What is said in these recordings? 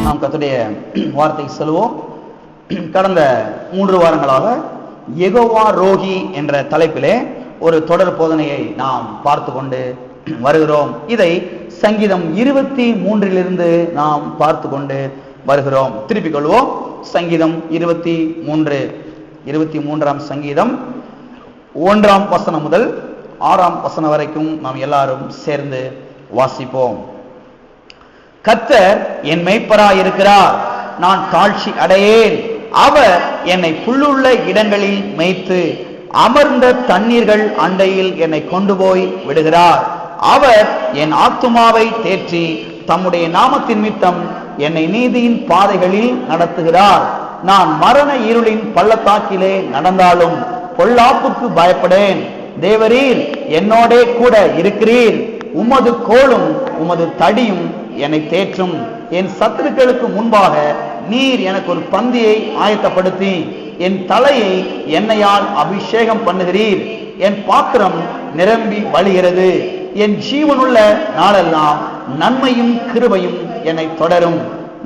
நாம் கர்த்தருடைய வார்த்தைக்கு செல்வோம். கடந்த 3 வாரங்களாக யெகோவா ரோகி என்ற தலைப்பிலே ஒரு தொடர் போதனையை நாம் பார்த்து கொண்டு வருகிறோம். இதை சங்கீதம் 23 நாம் பார்த்து கொண்டு வருகிறோம். திருப்பிக் கொள்வோம். சங்கீதம் 23ஆம் சங்கீதம் 1ஆம் வசனம் முதல் 6ஆம் வசனம் வரைக்கும் நாம் எல்லாரும் சேர்ந்து வாசிப்போம். கர்த்தர் என் மேய்ப்பராய் இருக்கிறார், நான் தாழ்ச்சி அடையேன். அவர் என்னை புல்லுள்ள இடங்களில் மேய்த்து அமர்ந்த தண்ணீர்கள் அண்டையில் என்னை கொண்டு போய் விடுகிறார். அவர் என் ஆத்துமாவை தேற்றி தம்முடைய நாமத்தின் நிமித்தம் என்னை நீதியின் பாதைகளில் நடத்துகிறார். நான் மரண இருளின் பள்ளத்தாக்கிலே நடந்தாலும் பொல்லாப்புக்கு பயப்படேன். தேவரீர் என்னோடே கூட இருக்கிறீர். உமது கோலும் உமது தடியும் என்னை தேற்றும். என் சத்துருக்களுக்கு முன்பாக நீர் எனக்கு ஒரு பந்தியை ஆயத்தப்படுத்தி என் தலையை எண்ணெயால் அபிஷேகம் பண்ணுகிறீர். என் பாத்திரம் நிரம்பி வழிகிறது. என் ஜீவனுள்ள நாளெல்லாம் நன்மையும் கிருபையும் என்னை தொடரும்.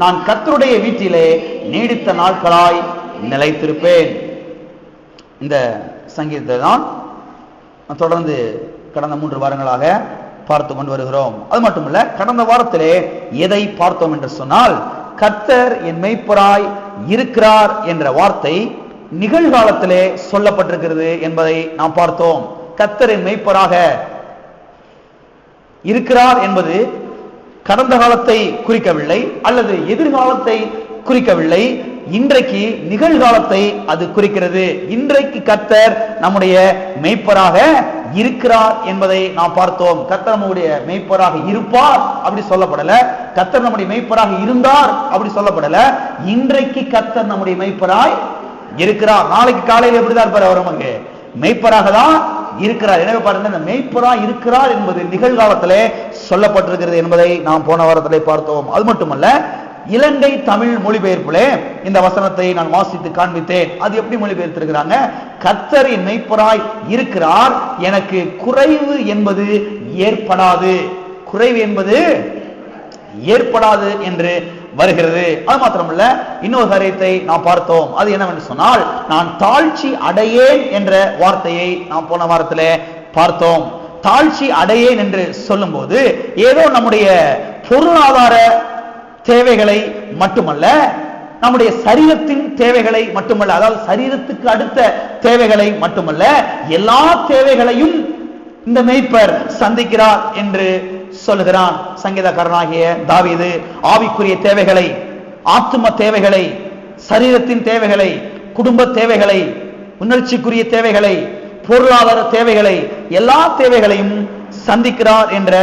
நான் கர்த்தருடைய வீட்டிலே நீடித்த நாட்களாய் நிலைத்திருப்பேன். இந்த சங்கீதத்தை தான் தொடர்ந்து கடந்த 3 வாரங்களாக பார்த்து கொண்டு வருகிறோம். அது மட்டுமல்ல, கடந்த வாரத்திலே எதை பார்த்தோம் என்று சொன்னால், கர்த்தர் என் மேய்ப்பராய் இருக்கிறார் என்ற வார்த்தை நிகழ்காலத்திலே சொல்லப்பட்டிருக்கிறது என்பதை நாம் பார்த்தோம். கர்த்தர் என் மேய்ப்பராக இருக்கிறார் என்பது கடந்த காலத்தை குறிக்கவில்லை, அல்லது எதிர்காலத்தை குறிக்கவில்லை. இன்றைக்கு நிகழ்காலத்தை அது குறிக்கிறது. இன்றைக்கு கர்த்தர் நம்முடைய மேய்ப்பராக இருக்கிறார் என்பதை நாம் பார்த்தோம். கர்த்தர் நம்முடைய மேய்ப்பராக இருப்பார் அப்படி சொல்லப்படல. கர்த்தர் நம்முடைய மேய்ப்பராக இருந்தார் அப்படி சொல்லப்படல. இன்றைக்கு கர்த்தர் நம்முடைய மேய்ப்பராய் இருக்கிறார். நாளைக்கு காலையில் எப்படிதான் இருப்பார்? அவர் நமக்கு மேய்ப்பராக தான் இருக்கிறார். எனவே பாருங்க, இந்த மேய்ப்பராய் இருக்கிறார் என்பது நிகழ்காலத்திலே சொல்லப்பட்டிருக்கிறது என்பதை நாம் போன வாரத்திலே பார்த்தோம். அது மட்டுமல்ல, இலங்கை தமிழ் மொழிபெயர்ப்பிலே இந்த வசனத்தை நான் வாசித்து காண்பித்தேன். அது எப்படி மொழிபெயர்த்திருக்கிறாங்க? கர்த்தர் என் மேய்ப்பராய் இருக்கிறார், எனக்கு குறைவு என்பது ஏற்படாது. குறைவு என்பது ஏற்படாது என்று வருகிறது. அது மாத்திரமல்ல, இன்னொரு காரியத்தை நாம் பார்த்தோம். அது என்னவென்று சொன்னால், நான் தாழ்ச்சி அடையேன் என்ற வார்த்தையை நாம் போன வாரத்திலே பார்த்தோம். தாழ்ச்சி அடையேன் என்று சொல்லும் போது ஏதோ நம்முடைய பொருளாதார தேவைகளை மட்டுமல்ல, நம்முடைய சரீரத்தின் தேவைகளை மட்டுமல்ல, அதாவது சரீரத்துக்கு அடுத்த தேவைகளை மட்டுமல்ல, எல்லா தேவைகளையும் இந்த மேய்ப்பர் சந்திக்கிறார் என்று சொல்லுகிறான் சங்கீதக்காரனாகிய தாவீது. ஆவிக்குரிய தேவைகளை, ஆத்தும தேவைகளை, சரீரத்தின் தேவைகளை, குடும்ப தேவைகளை, உணர்ச்சிக்குரிய தேவைகளை, பொருளாதார தேவைகளை, எல்லா தேவைகளையும் சந்திக்கிறார் என்ற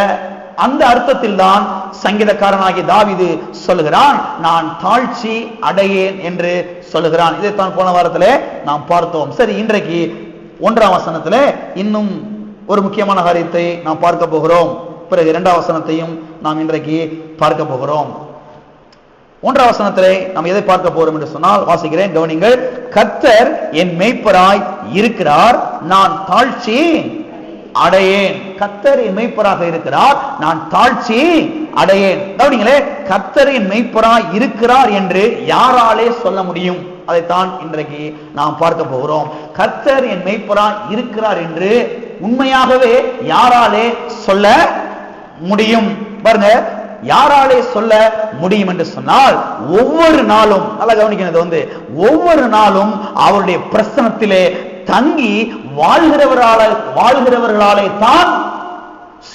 அந்த அர்த்தத்தில் தான் சங்கீதக்காரனாகிய தாவீது சொல்லுகிறான், நான் தாழ்ச்சி அடையேன் என்று சொல்லுகிறான். இதைத்தான் போன வாரத்திலே நாம் பார்த்தோம். சரி, இன்றைக்கு 1ஆம் வசனத்திலே இன்னும் ஒரு முக்கியமான காரியத்தை நாம் பார்க்க போகிறோம். பிறகு 2ஆம் வசனத்தையும் நாம் இன்றைக்கு பார்க்க போகிறோம். 1ஆம் வசனத்திலே நாம் எதை பார்க்க போகிறோம் என்று சொன்னால், வாசிக்கிறேன், கவனிங்கள். கர்த்தர் என் மேய்ப்பராய் இருக்கிறார், நான் தாழ்ச்சி அடையேன். கர்த்தர் என் மேய்ப்பராக இருக்கிறார், நான் தாழ்ச்சி அடையேன். கவனிங்களே, கர்த்தர் என் மேய்ப்பராய் இருக்கிறார் என்று யாராலே சொல்ல முடியும்? அதைத்தான் இன்றைக்கு நாம் பார்க்க போகிறோம். கர்த்தர் என் மேய்ப்பராய் இருக்கிறார் என்று உண்மையாகவே யாராலே சொல்ல முடியும்? பாருங்க, யாராலே சொல்ல முடியும் என்று சொன்னால், ஒவ்வொரு நாளும், நல்லா கவனிக்கிறது, ஒவ்வொரு நாளும் அவருடைய பிரசன்னத்திலே தங்கி வாழ்கிறவர்களாலே தான்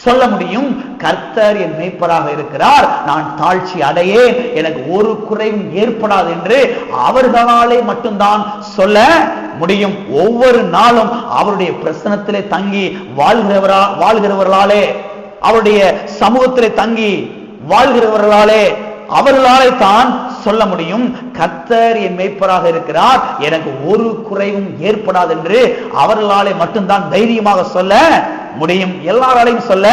சொல்ல முடியும். கர்த்தர் என் மேய்ப்பராக இருக்கிறார், நான் தாழ்ச்சி அடையேன், எனக்கு ஒரு குறைவும் ஏற்படாது என்று அவர்களாலே மட்டும்தான் சொல்ல முடியும். ஒவ்வொரு நாளும் அவருடைய பிரசன்னத்திலே தங்கி வாழ்கிறவர்களாலே, அவருடைய சமூகத்திலே தங்கி வாழ்கிறவர்களாலே, அவர்களாலே தான் சொல்ல முடியும். கர்த்தர் என் மேய்ப்பராக இருக்கிறார், எனக்கு ஒரு குறைவும் ஏற்படாது என்று அவர்களாலே மட்டும்தான் தைரியமாக சொல்ல முடியும். எல்லாராலையும் சொல்ல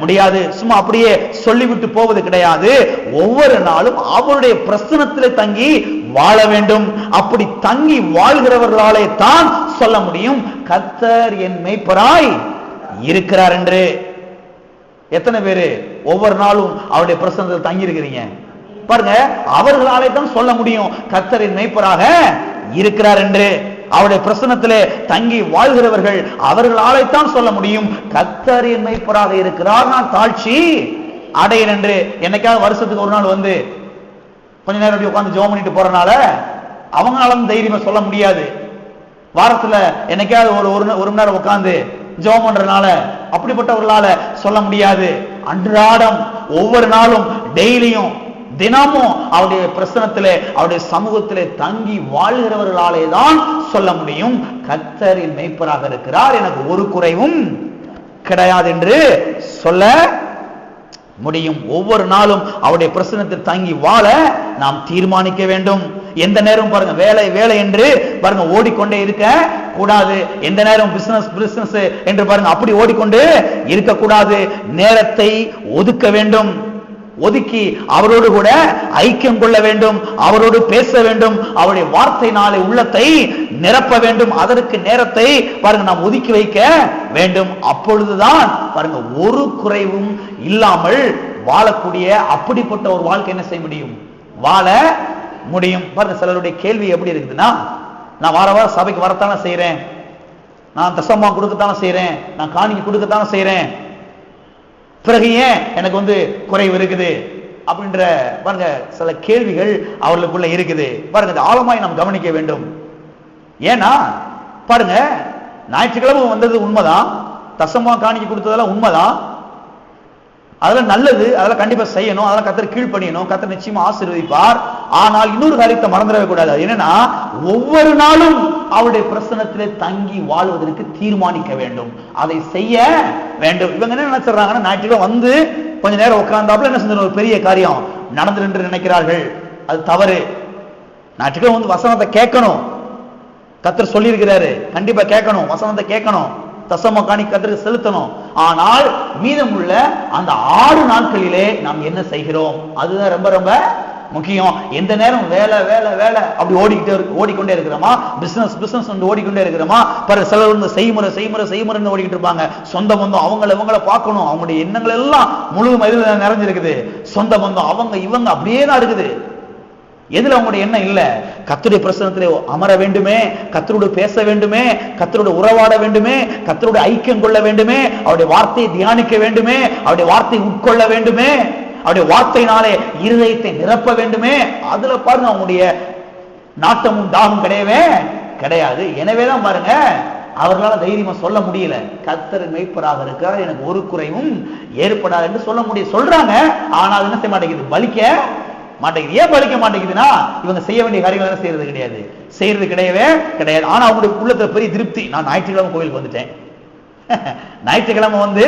முடியாது. சும்மா அப்படியே சொல்லிவிட்டு போவது கிடையாது. ஒவ்வொரு நாளும் அவருடைய பிரசன்னத்திலே தங்கி வாழ வேண்டும். அப்படி தங்கி வாழ்கிறவர்களாலே தான் சொல்ல முடியும், கர்த்தர் என் மேய்ப்பராய் இருக்கிறார் என்று. எத்தனை பேரு ஒவ்வொரு நாளும் அவருடைய பிரசன்னத்தில் தங்கி இருக்கிறீங்க? பாருங்க, அவர்களாலே தான் சொல்ல முடியும் கர்த்தரின் மேய்ப்பராக இருக்கிறார் என்று. அவருடைய பிரசன்னத்திலே தங்கி வாழ்கிறவர்கள் அவர்களாலே தான் சொல்ல முடியும் கர்த்தரின் மேய்ப்பராக இருக்கிறார், நான் தாழ்ச்சி அடையன் என்று. என்னைக்காவது வருஷத்துக்கு ஒரு நாள் வந்து கொஞ்ச நேரம் உட்கார்ந்து ஜெபம் பண்ணிட்டு போறனால அவங்களால தைரியமா சொல்ல முடியாது. வாரத்துல என்னைக்காவது ஒரு மணி நேரம் உட்கார்ந்து ஜெபம் பண்றதுனால அப்படிப்பட்டவர்களால சொல்ல முடியாது. அன்றாடம் ஒவ்வொரு நாளும் டெய்லியும் தினமும் அவருடைய பிரசனத்திலே அவருடைய சமூகத்திலே தங்கி வாழ்கிறவர்களாலே தான் சொல்ல முடியும் கர்த்தரின் மேய்ப்பராக இருக்கிறார், எனக்கு ஒரு குறைவும் கிடையாது என்று சொல்ல முடியும். ஒவ்வொரு நாளும் அவருடைய பிரசனத்தில் தங்கி வாழ நாம் தீர்மானிக்க வேண்டும். எந்த நேரம் பாருங்க வேலை வேலை என்று பாருங்க ஓடிக்கொண்டே இருக்க கூடாது. எந்த நேரம் பிசினஸ் பிசினஸ் என்று பாருங்க அப்படி ஓடிக்கொண்டு இருக்க கூடாது. நேரத்தை ஒதுக்க வேண்டும். ஒதுக்கி அவரோடு கூட ஐக்கியம் கொள்ள வேண்டும், அவரோடு பேச வேண்டும், அவருடைய வார்த்தையினாலே உள்ளத்தை நிரப்ப வேண்டும். அதற்கு நேரத்தை பாருங்க நாம் ஒதுக்கி வைக்க வேண்டும். அப்பொழுதுதான் பாருங்க ஒரு குறைவும் இல்லாமல் வாழக்கூடிய அப்படிப்பட்ட ஒரு வாழ்க்கை என்ன செய்ய முடியும், வாழ முடியும். பாருங்க சிலருடைய கேள்வி எப்படி இருக்குதுன்னா, நான் வார வாரம் சபைக்கு வரத்தானே செய்யறேன், நான் தசமா கொடுக்கத்தானே செய்யறேன், நான் காணிக்கை கொடுக்கத்தானே செய்யறேன், பிறகு ஏன் எனக்கு வந்து குறைவு இருக்குது அப்படின்ற பாருங்க சில கேள்விகள் அவர்களுக்குள்ள இருக்குது. பாருங்க இந்த ஆழமாய் நாம் கவனிக்க வேண்டும். ஏன்னா பாருங்க ஞாயிற்றுக்கிழமை வந்தது உண்மைதான், தசமா காணிக்கை கொடுத்ததெல்லாம் உண்மைதான், அதெல்லாம் நல்லது, அதெல்லாம் கண்டிப்பா செய்யணும், அதெல்லாம் கர்த்தர் கீழ்ப்படியணும், கர்த்தர் நிச்சயமா ஆசீர்வதிப்பார். ஆனால் இன்னொரு காரியத்தை மறந்துடவே கூடாது. என்னன்னா ஒவ்வொரு நாளும் அவருடைய பிரசன்னத்திலே தங்கி வாழ்வதற்கு தீர்மானிக்க வேண்டும், அதை செய்ய வேண்டும். இவங்க என்ன நினைச்சிடறாங்கன்னா ஞாயிற்றுக்கிழமை வந்து கொஞ்ச நேரம் உட்கார்ந்தாப்புல என்ன செஞ்சு ஒரு பெரிய காரியம் நடந்து என்று நினைக்கிறார்கள். அது தவறு. ஞாயிற்றுக்கிழமை வந்து வசனத்தை கேட்கணும், கர்த்தர் சொல்லி இருக்கிறாரு, கண்டிப்பா கேட்கணும், வசனத்தை கேட்கணும், தசம காணி கர்த்தருக்கு செலுத்தணும். ஆனால் மீதமுள்ள அந்த 6 நாட்களிலே நாம் என்ன செய்கிறோம் அதுதான் ரொம்ப ரொம்ப முக்கியம். எந்த நேரம் வேலை வேலை வேலை அப்படி ஓடிக்கொண்டே இருக்கிறோமா, பிசினஸ் பிசினஸ் ஓடிக்கொண்டே இருக்கிறோமா. பிறகு சிலர் வந்து செய்முறை செய்முறை செய்முறைன்னு ஓடிக்கிட்டு இருப்பாங்க. சொந்த பந்தம் அவங்கள பார்க்கணும், அவங்களுடைய எண்ணங்கள் எல்லாம் முழு மதில் நிறைஞ்சிருக்குது. சொந்த பந்தம் அவங்க இவங்க அப்படியே தான் இருக்குது. எதுல அவங்களுடைய எண்ணம் இல்ல, கர்த்தருடைய பிரசன்னத்திலே அமர வேண்டுமே, கர்த்தரோடு பேச வேண்டுமே, கர்த்தரோடு உறவாட வேண்டுமே, கர்த்தரோடு ஐக்கியம் கொள்ள வேண்டுமே, அவருடைய வார்த்தையை தியானிக்க வேண்டுமே, அவருடைய வார்த்தையை உட்கொள்ள வேண்டுமே, அவருடைய வார்த்தையினாலே இருதயத்தை நிரப்ப வேண்டுமே. அதுல பாருங்க அவங்களுடைய நாட்டமும் தாகம் கிடையவே கிடையாது. எனவேதான் பாருங்க அவர்களால் தைரியமா சொல்ல முடியல கர்த்தர் மேய்ப்பராக இருக்கிறார், எனக்கு ஒரு குறைவும் ஏற்படாது என்று சொல்ல முடியும். சொல்றாங்க, ஆனால் அது என்ன செய்ய மாட்டேங்குது, பலிக்க மாட்டேங்குது. ஏன் பலிக்க மாட்டேங்குதுன்னா இவங்க செய்ய வேண்டிய காரியங்கள் செய்யறது கிடையாது, செய்யறது கிடையவே கிடையாது. ஆனா அவங்களுடைய உள்ளத்துல பெரிய திருப்தி, நான் ஞாயிற்றுக்கிழமை கோயிலுக்கு வந்துட்டேன், ஞாயிற்றுக்கிழமை வந்து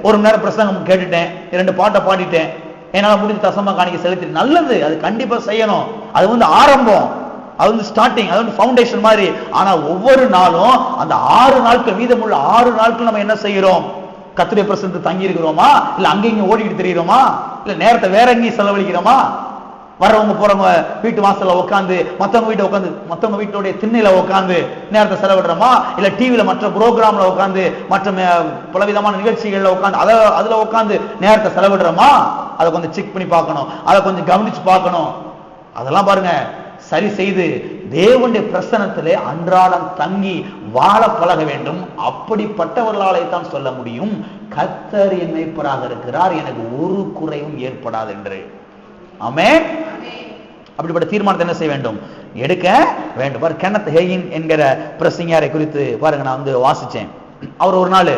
ஒரு மணி நேரம் பிரசங்கம் கேட்டுட்டேன், 2 பாட்டை பாடிட்டேன், என்னால முடிஞ்ச தசமா காணிக்க செலுத்தி, நல்லது, அது கண்டிப்பா செய்யணும். அது வந்து ஆரம்பம், அது வந்து ஸ்டார்டிங், அது வந்து ஃபவுண்டேஷன் மாதிரி. ஆனா ஒவ்வொரு நாளும் அந்த 6 நாட்கள் மீதமுள்ள 6 நாட்கள் நம்ம என்ன செய்கிறோம், கர்த்தருடைய பிரசன்னத்தில் தங்கி இருக்கிறோமா, இல்ல அங்கேயும் ஓடிக்கிட்டு தெரியுறோமா, இல்ல நேரத்தை வேற எங்கேயும் செலவழிக்கிறோமா, வரவங்க போறவங்க வீட்டு வாசல்ல உட்காந்து, மற்றவங்க வீட்டுடைய திண்ணையில உட்காந்து நேரத்தை செலவிடுறோமா, இல்ல டிவில மற்ற புரோகிராம்ல உட்காந்து மற்ற பலவிதமான நிகழ்ச்சிகள்ல உட்காந்து அதுல உட்காந்து நேரத்தை செலவிடுறோமா, அதை கொஞ்சம் செக் பண்ணி பார்க்கணும், அதை கொஞ்சம் கவனிச்சு பார்க்கணும். அதெல்லாம் பாருங்க சரி செய்து தேவனுடைய பிரசன்னத்திலே அன்றாடம் தங்கி வாழ பழக வேண்டும். அப்படிப்பட்டவர்களாலே தான் சொல்ல முடியும் கர்த்தர் என் மேய்ப்பராக இருக்கிறார், எனக்கு ஒரு குறைவும் ஏற்படாது என்று. ஆமென். அப்படிப்பட்ட தீர்மானத்தை என்ன செய்ய வேண்டும், எடுக்க வேண்டும். பாருங்க கென்னத் ஹேகின் என்கிற பிரசங்கியாரை குறித்து பாருங்க நான் வந்து வாசிச்சேன். அவர் ஒரு நாள்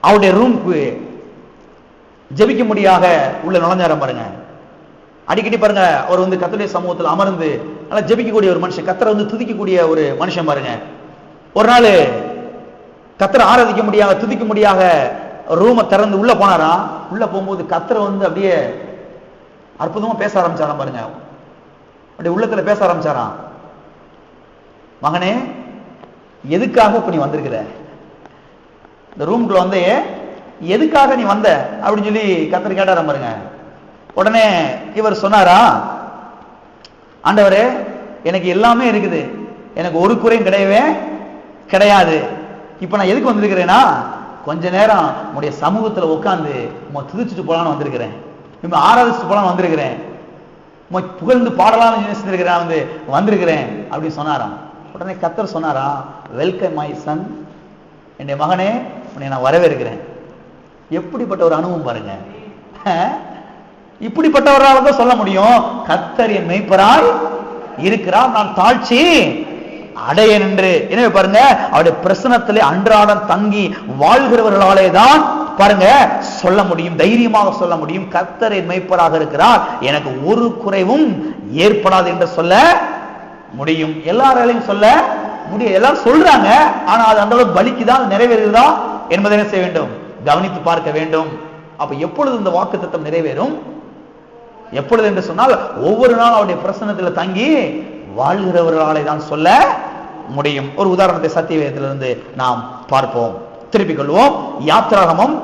அவருடைய ரூமுக்கு ஜெபிக்க முடியாக உள்ள நுழைஞ்சாரம் பாருங்க. அடிக்கடி பாருங்க அவர் வந்து கர்த்தருடைய சமூகத்தில் அமர்ந்து நல்லா ஜெபிக்கக்கூடிய ஒரு மனுஷன், கர்த்தரை வந்து துதிக்கக்கூடிய ஒரு மனுஷன் பாருங்க. ஒரு நாள் கர்த்தரை ஆராதிக்க முடியாத துதிக்க முடியாத ரூமை திறந்து உள்ள போனாராம். உள்ள போகும்போது கர்த்தரை வந்து அப்படியே அற்புதமா பேச ஆரம்பிச்சாராம் பாருங்க. அப்படி உள்ளத்துல பேச ஆரம்பிச்சாராம், மகனே எதுக்காக இப்ப நீ வந்திருக்கிற, இந்த ரூமுக்குள்ள வந்து எதுக்காக நீ வந்த அப்படின்னு சொல்லி கர்த்தர் கேட்டாராம் பாருங்க. உடனே இவர் சொன்னாரா, ஆண்டவரே எனக்கு எல்லாமே இருக்குது, எனக்கு ஒரு குறையும் கிடையவே கிடையாது, இப்ப நான் எதுக்கு வந்திருக்கிறேன்னா கொஞ்ச நேரம் உங்களுடைய சமூகத்துல உட்காந்து துதிச்சுட்டு போலான்னு வந்திருக்கிறேன், ஆராதிச்சுட்டு போலான்னு வந்திருக்கிறேன், புகழ்ந்து பாடலாம்னு நினைச்சிருக்கிறேன், வந்திருக்கிறேன் அப்படின்னு சொன்னாராம். உடனே கர்த்தர் சொன்னாரா, வெல்கம் மை சன், என்னுடைய மகனே உன்னை நான் வரவேற்கிறேன். எப்படிப்பட்ட ஒரு அனுபவம் பாருங்க. இப்படிப்பட்டவரால் தான் சொல்ல முடியும், கர்த்தர் என் மெய்ப்பராய் இருக்கிறார், நான் தாழ்ச்சி அடையேன் என்று. எனவே பாருங்க, அவருடைய பிரசனத்திலே அன்றாடம் தங்கி வாழ்கிறவர்களாலே தான் பாருங்க சொல்ல முடியும், தைரியமாக சொல்ல முடியும், கர்த்தர் என் மெய்ப்பராக இருக்கிறார், எனக்கு ஒரு குறைவும் ஏற்படாது என்று சொல்ல முடியும். எல்லாராலையும் சொல்ல முடியும். எல்லாரும் சொல்றாங்க, ஆனா அது அந்த அளவுக்கு பலிக்குதான், நிறைவேறுதா என்பதை என்ன செய்ய வேண்டும், கவனித்து பார்க்க வேண்டும். அப்ப எப்பொழுது இந்த வாக்கு தத்தம் நிறைவேறும், எப்பொழுது என்று சொன்னால் ஒவ்வொரு நாளும் அவருடைய பிரசன்னத்தில் தங்கி வாழ்கிறவர்களாலே தான் சொல்ல முடியும். ஒரு உதாரணத்தை சத்தியவேதத்திலிருந்து நாம் பார்ப்போம். திருப்பிக் கொள்வோம். யாத்ராகமம்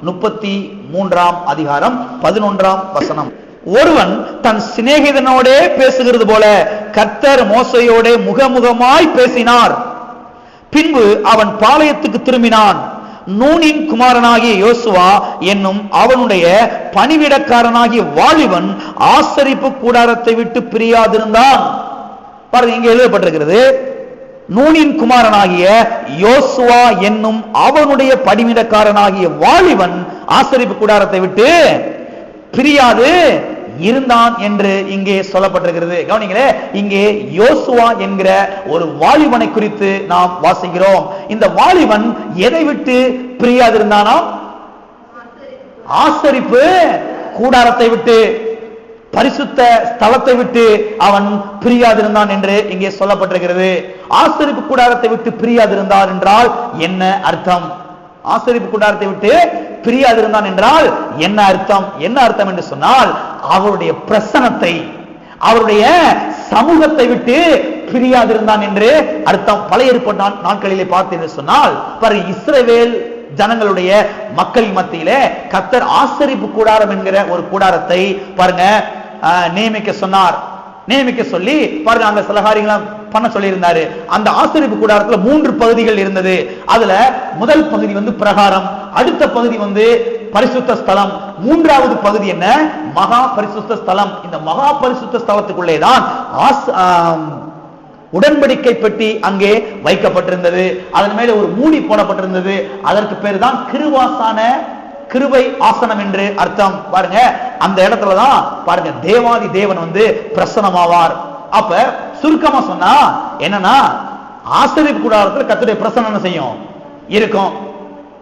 33ஆம் அதிகாரம் 11ஆம் வசனம். ஒருவன் தன் சிநேகிதனோடே பேசுகிறது போல கர்த்தர் மோசையோட முகமுகமாய் பேசினார். பின்பு அவன் பாளையத்துக்கு திரும்பினான். நூனின் குமாரனாகிய யோசுவா என்னும் அவனுடைய பணிவிடக்காரனாகிய வாலிபன் ஆசரிப்பு கூடாரத்தை விட்டு பிரியாதிருந்தான். பாருங்க, இங்கே எழுதப்பட்டிருக்கிறது, நூனின் குமாரனாகிய யோசுவா என்னும் அவனுடைய பணிவிடக்காரனாகிய வாலிபன் ஆசரிப்பு கூடாரத்தை விட்டு பிரியாது இருந்தான் என்று இங்கே சொல்லப்பட்டிருக்கிறது. கவனிங்களே, இங்கே யோசுவா என்கிற ஒரு வாலிபனை குறித்து நாம் வாசிக்கிறோம். இந்த வாலிபன் எதை விட்டு பிரியாதிருந்தானா? ஆசரிப்பு கூடாரத்தை விட்டு, பரிசுத்த ஸ்தலத்தை விட்டு அவன் பிரியாதிருந்தான் என்று இங்கே சொல்லப்பட்டிருக்கிறது. ஆசரிப்பு கூடாரத்தை விட்டு பிரியாதிருந்தான் என்றால் என்ன அர்த்தம்? ஆசரிப்பு கூடாரத்தை விட்டு பிரியாதிருந்தான் என்றால் என்ன அர்த்தம்? என்ன அர்த்தம் என்று சொன்னால், அவருடைய பிரசனத்தை, அவருடைய சமூகத்தை விட்டு பிரியாதிருந்தான் என்று அர்த்தம். பழைய ஏற்பாட்டு நாட்களிலே பார்த்தீர்கள் சொன்னால், இஸ்ரவேல் ஜனங்களுடைய மக்கள் மத்தியிலே கர்த்தர் ஆசரிப்பு கூடாரம் என்கிற ஒரு கூடாரத்தை பாருங்க நியமிக்க சொன்னார். நியமிக்க சொல்லி பாருங்க, அங்க சில காரியங்களை பண்ண சொல்லி இருந்தாரு. அந்த ஆசரிப்பு கூடாரத்துல 3 பகுதிகள் இருந்தது. அதுல முதல் பகுதி பிரகாரம், அடுத்த பகுதி பரிசுத்த ஸ்தலம், மூன்றாவது பகுதி என்ன, மகா பரிசுத்த ஸ்தலம். இந்த மகா பரிசுத்த ஸ்தலத்துக்குள்ளே தான் உடன்படிக்கை பெட்டி அங்கே வைக்கப்பட்டிருந்தது. அதன் மேல ஒரு மூடி போடப்பட்டிருந்தது. அதற்கு பேர் தான் கிருபை ஆசனம் என்று அர்த்தம். பாருங்க, அந்த இடத்துலதான் பாருங்க தேவாதி தேவன் பிரசன்னமாவார். அப்ப சுருக்கமா சொன்னா என்னன்னா, ஆசரிப்பு கூடாரத்தில் கர்த்தருடைய பிரசன்னம் செய்யும் இருக்கும்